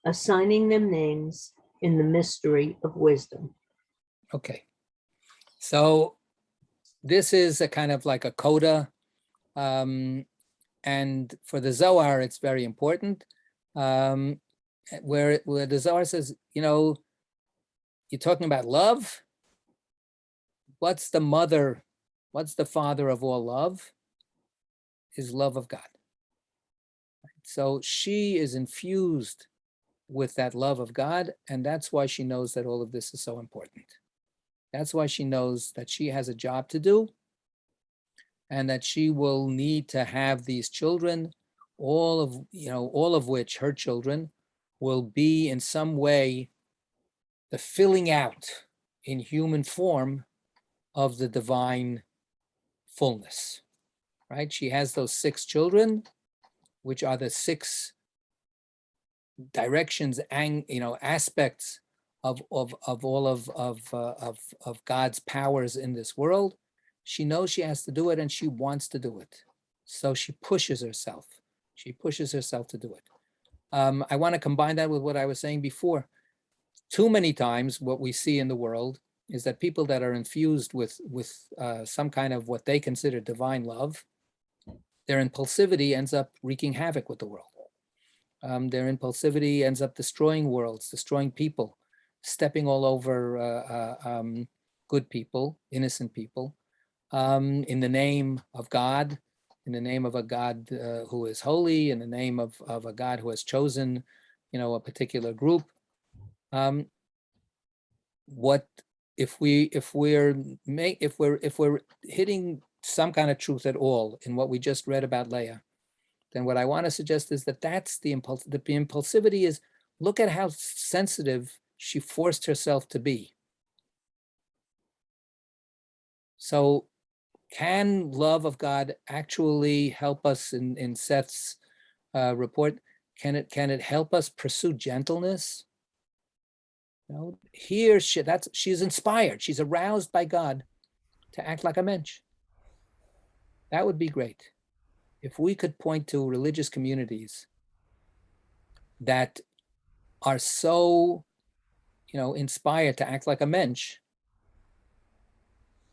assigning them names in the mystery of wisdom.
Okay. So this is a kind of like a coda. And for the Zohar, it's very important. Where the Zohar says, you're talking about love. What's the father of all love? Is love of God. So she is infused with that love of God, and that's why she knows that all of this is so important. That's why she knows that she has a job to do, and that she will need to have these children, all of which, her children, will be in some way the filling out in human form of the divine fullness, right? She has those 6 children, which are the 6 directions and aspects of all of God's powers in this world. She knows she has to do it, and she wants to do it. So she pushes herself. She pushes herself to do it. I want to combine that with what I was saying before. Too many times, what we see in the world is that people that are infused with some kind of what they consider divine love, their impulsivity ends up wreaking havoc with the world. Their impulsivity ends up destroying worlds, destroying people, stepping all over good people, innocent people, in the name of God, in the name of a God who is holy, in the name of a God who has chosen, a particular group. What if we're hitting some kind of truth at all in what we just read about Leah, then what I want to suggest is that's the impulse. The impulsivity is, look at how sensitive she forced herself to be. So can love of God actually help us in Seth's report? Can it help us pursue gentleness? Here she's inspired. She's aroused by God to act like a mensch. That would be great. If we could point to religious communities that are so, inspired to act like a mensch,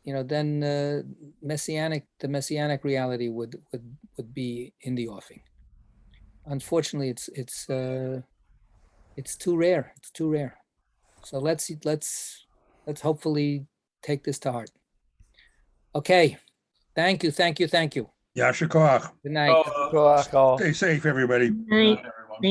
then the messianic reality would be in the offing. Unfortunately, it's too rare. It's too rare. So let's hopefully take this to heart. Okay. Thank you.
Yasher koach.
Good night.
Koach all.
Stay safe, everybody.
Night.